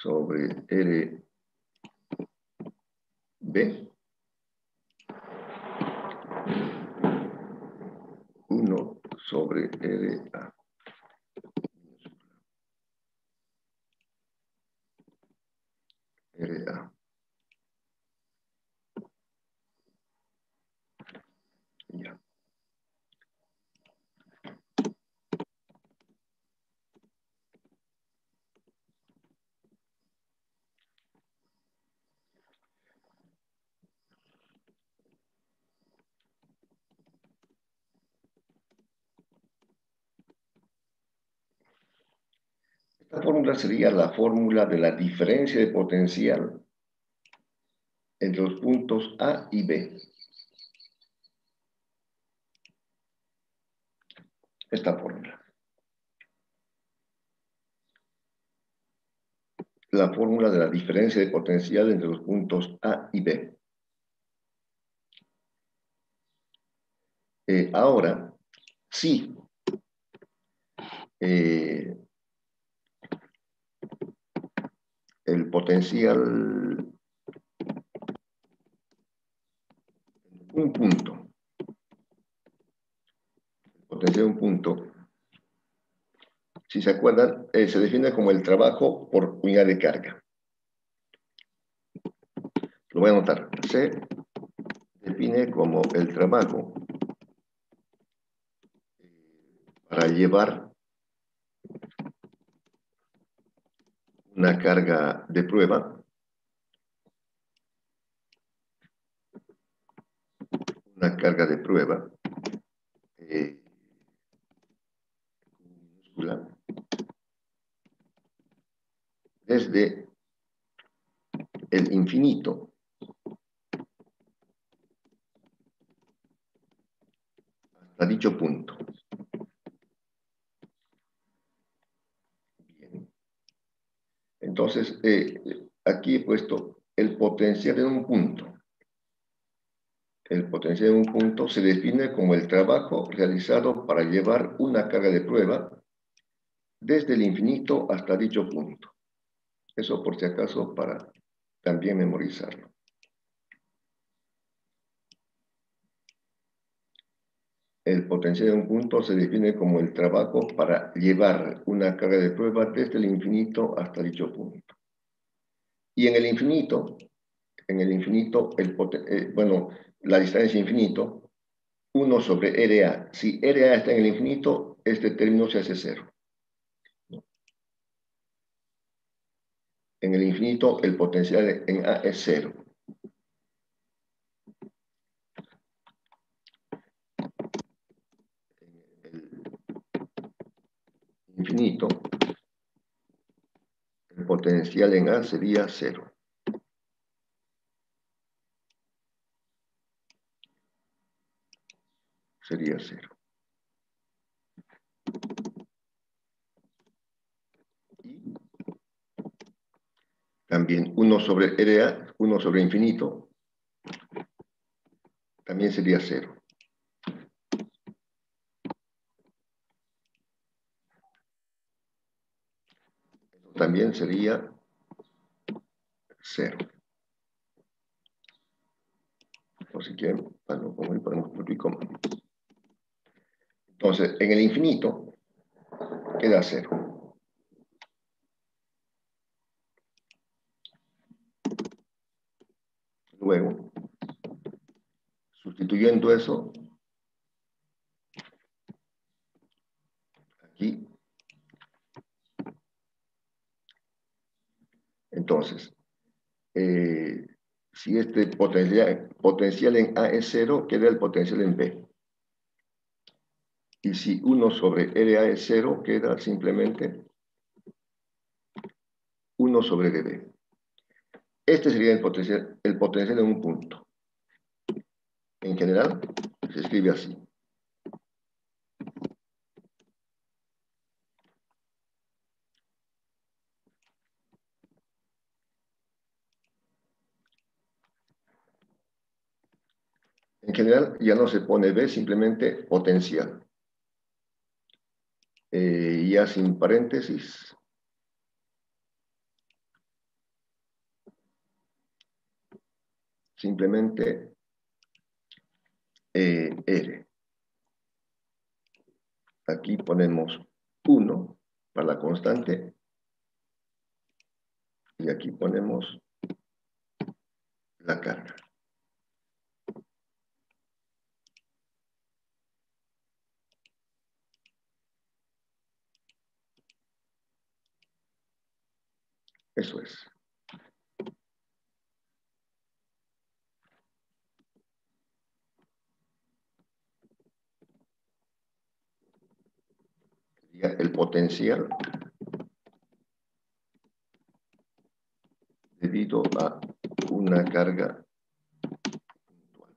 sobre RB. 1 sobre RA. RA. Ya. Esta fórmula sería la fórmula de la diferencia de potencial entre los puntos A y B. Esta fórmula. La fórmula de la diferencia de potencial entre los puntos A y B. Ahora, sí. El potencial, un punto. El potencial de un punto, si se acuerdan, se define como el trabajo por unidad de carga. Lo voy a anotar. Se define como el trabajo para llevar una carga de prueba, desde el infinito hasta dicho punto. Bien. Entonces, aquí he puesto el potencial en un punto. El potencial de un punto se define como el trabajo realizado para llevar una carga de prueba desde el infinito hasta dicho punto. Eso por si acaso para también memorizarlo. El potencial de un punto se define como el trabajo para llevar una carga de prueba desde el infinito hasta dicho punto. Y en el infinito, la distancia infinito, 1 sobre RA. Si RA está en el infinito, este término se hace 0. En el infinito, el potencial en A es 0. En el infinito, el potencial en A sería 0. Sería 0. Y también 1 sobre RA, 1 sobre infinito, también sería 0. También sería 0. O si quieren, bueno, como podemos multiplicar con. Entonces, en el infinito queda 0. Luego, sustituyendo eso, aquí, entonces, si este potencial en A es 0, queda el potencial en B. Y si 1 sobre RA es 0, queda simplemente 1 sobre dB. Este sería el potencial en un punto. En general, se escribe así. En general, ya no se pone B, simplemente potencial. Ya sin paréntesis. simplemente R. Aquí ponemos 1 para la constante y aquí ponemos la carga. Eso es. El potencial debido a una carga puntual.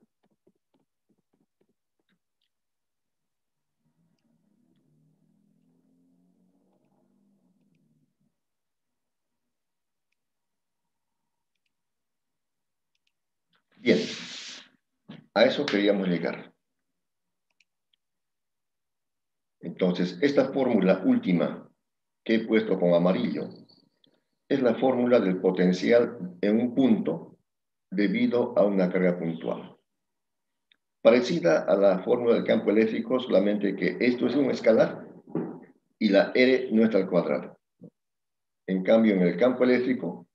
Bien, a eso queríamos llegar. Entonces, esta fórmula última que he puesto con amarillo es la fórmula del potencial en un punto debido a una carga puntual. Parecida a la fórmula del campo eléctrico, solamente que esto es un escalar y la R no está al cuadrado. En cambio, en el campo eléctrico,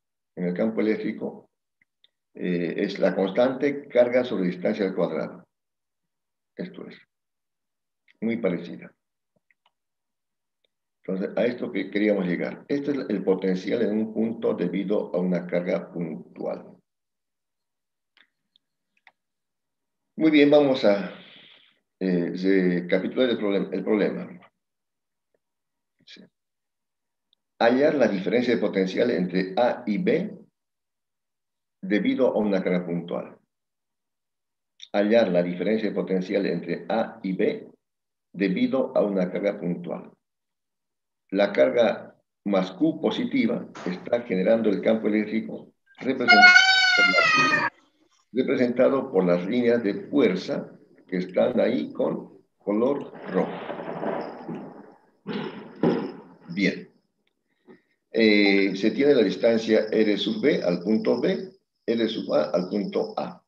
es la constante carga sobre distancia al cuadrado. Esto es muy parecida. Entonces, a esto que queríamos llegar. Este es el potencial en un punto debido a una carga puntual. Muy bien, vamos a recapitular el problema. Sí. Hallar la diferencia de potencial entre A y B debido a una carga puntual. Hallar la diferencia de potencial entre A y B debido a una carga puntual. La carga más Q positiva está generando el campo eléctrico representado por las líneas de fuerza que están ahí con color rojo. Bien. Se tiene la distancia R sub B al punto B, R sub A al punto A.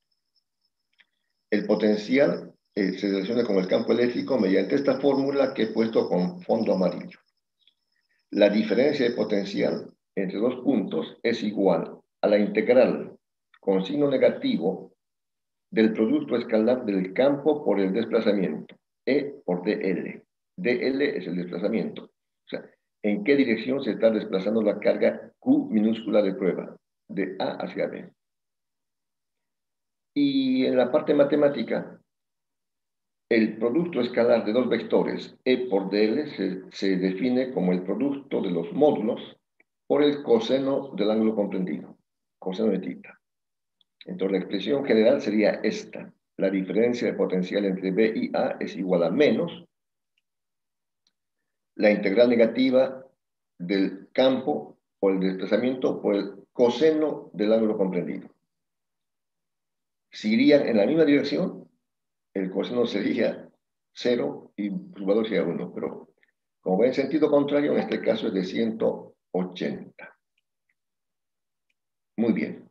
El potencial se relaciona con el campo eléctrico mediante esta fórmula que he puesto con fondo amarillo. La diferencia de potencial entre dos puntos es igual a la integral con signo negativo del producto escalar del campo por el desplazamiento, E por DL. DL es el desplazamiento. O sea, ¿en qué dirección se está desplazando la carga Q minúscula de prueba? De A hacia B. Y en la parte matemática, el producto escalar de dos vectores, E por DL, se define como el producto de los módulos por el coseno del ángulo comprendido, coseno de θ. Entonces la expresión general sería esta. La diferencia de potencial entre B y A es igual a menos la integral negativa del campo por el desplazamiento por el coseno del ángulo comprendido. Si irían en la misma dirección, el coseno sería 0 y su valor sería 1, pero como va en sentido contrario, en este caso es de 180. Muy bien.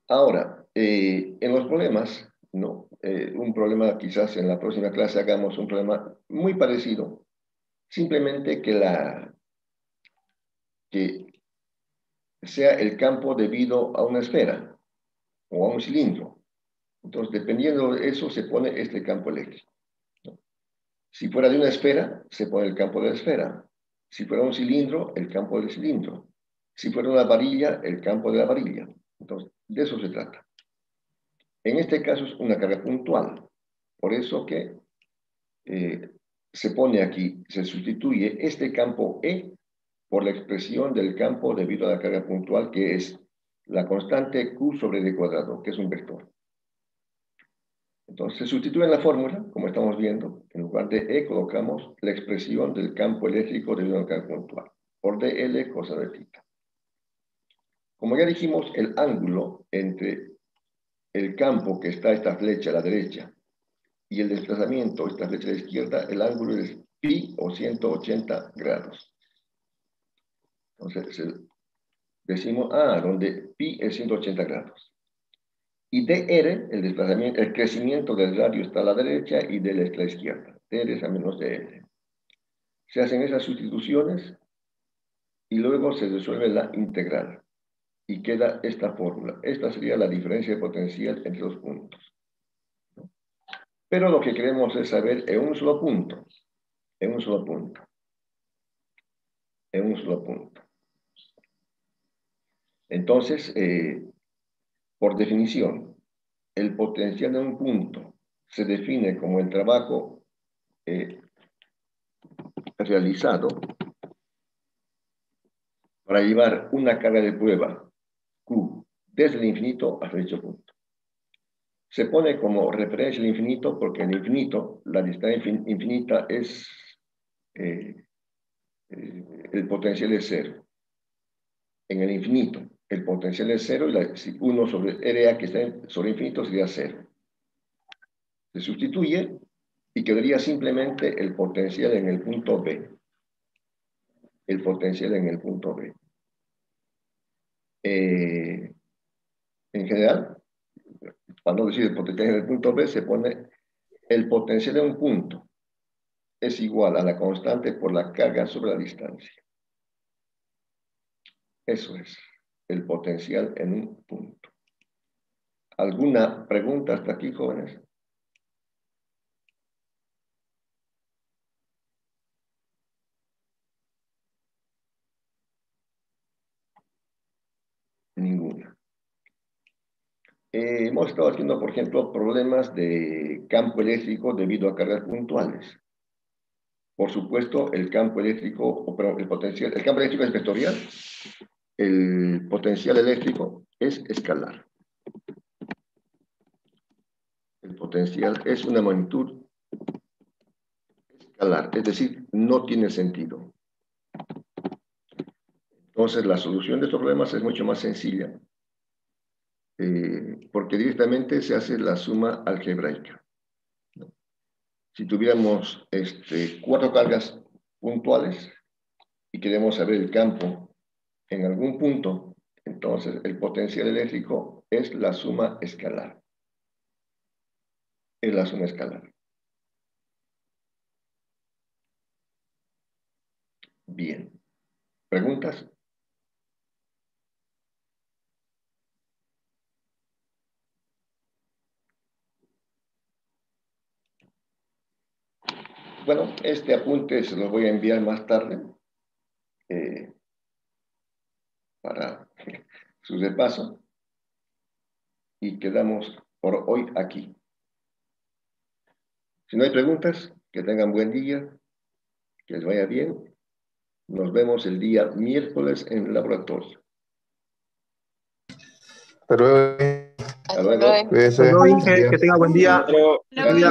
Ahora, en los problemas, ¿no? Un problema, quizás en la próxima clase hagamos un problema muy parecido, simplemente que sea el campo debido a una esfera o a un cilindro. Entonces, dependiendo de eso, se pone este campo eléctrico, ¿no? Si fuera de una esfera, se pone el campo de la esfera. Si fuera un cilindro, el campo del cilindro. Si fuera una varilla, el campo de la varilla. Entonces, de eso se trata. En este caso es una carga puntual. Por eso que se pone aquí, se sustituye este campo E por la expresión del campo debido a la carga puntual, que es la constante Q sobre D cuadrado, que es un vector. Entonces se sustituye en la fórmula, como estamos viendo, en lugar de E colocamos la expresión del campo eléctrico debido a una carga puntual, por DL coseno de θ. Como ya dijimos, el ángulo entre el campo que está esta flecha a la derecha y el desplazamiento, esta flecha a la izquierda, el ángulo es pi o 180 grados. Entonces decimos, donde pi es 180 grados. Y dr, el desplazamiento, el crecimiento del radio está a la derecha y del está a la izquierda. dr es a menos dr. Se hacen esas sustituciones y luego se resuelve la integral. Y queda esta fórmula. Esta sería la diferencia de potencial entre los puntos. Pero lo que queremos es saber en un solo punto. En un solo punto. En un solo punto. Entonces, por definición, el potencial de un punto se define como el trabajo realizado para llevar una carga de prueba Q desde el infinito hasta dicho punto. Se pone como referencia el infinito porque en el infinito la distancia infinita es el potencial es cero. En el infinito el potencial es cero y 1 sobre RA que está sobre infinito sería cero. Se sustituye y quedaría simplemente el potencial en el punto B. El potencial en el punto B. En general, para no decir el potencial en el punto B, se pone el potencial de un punto es igual a la constante por la carga sobre la distancia. Eso es el potencial en un punto. ¿Alguna pregunta hasta aquí, jóvenes? Ninguna. Hemos estado haciendo, por ejemplo, problemas de campo eléctrico debido a cargas puntuales. Por supuesto, el campo eléctrico, el campo eléctrico es vectorial. El potencial eléctrico es escalar. El potencial es una magnitud escalar, es decir, no tiene sentido. Entonces, la solución de estos problemas es mucho más sencilla, porque directamente se hace la suma algebraica. Si tuviéramos 4 cargas puntuales y queremos saber el campo en algún punto, entonces el potencial eléctrico es la suma escalar. Es la suma escalar. Bien. ¿Preguntas? Bueno, este apunte se lo voy a enviar más tarde para su repaso y quedamos por hoy aquí. Si no hay preguntas, que tengan buen día, que les vaya bien. Nos vemos el día miércoles en el laboratorio. Hasta luego. Hasta luego. Cuídense. Hasta luego, Inge, que tenga buen día. Buen día.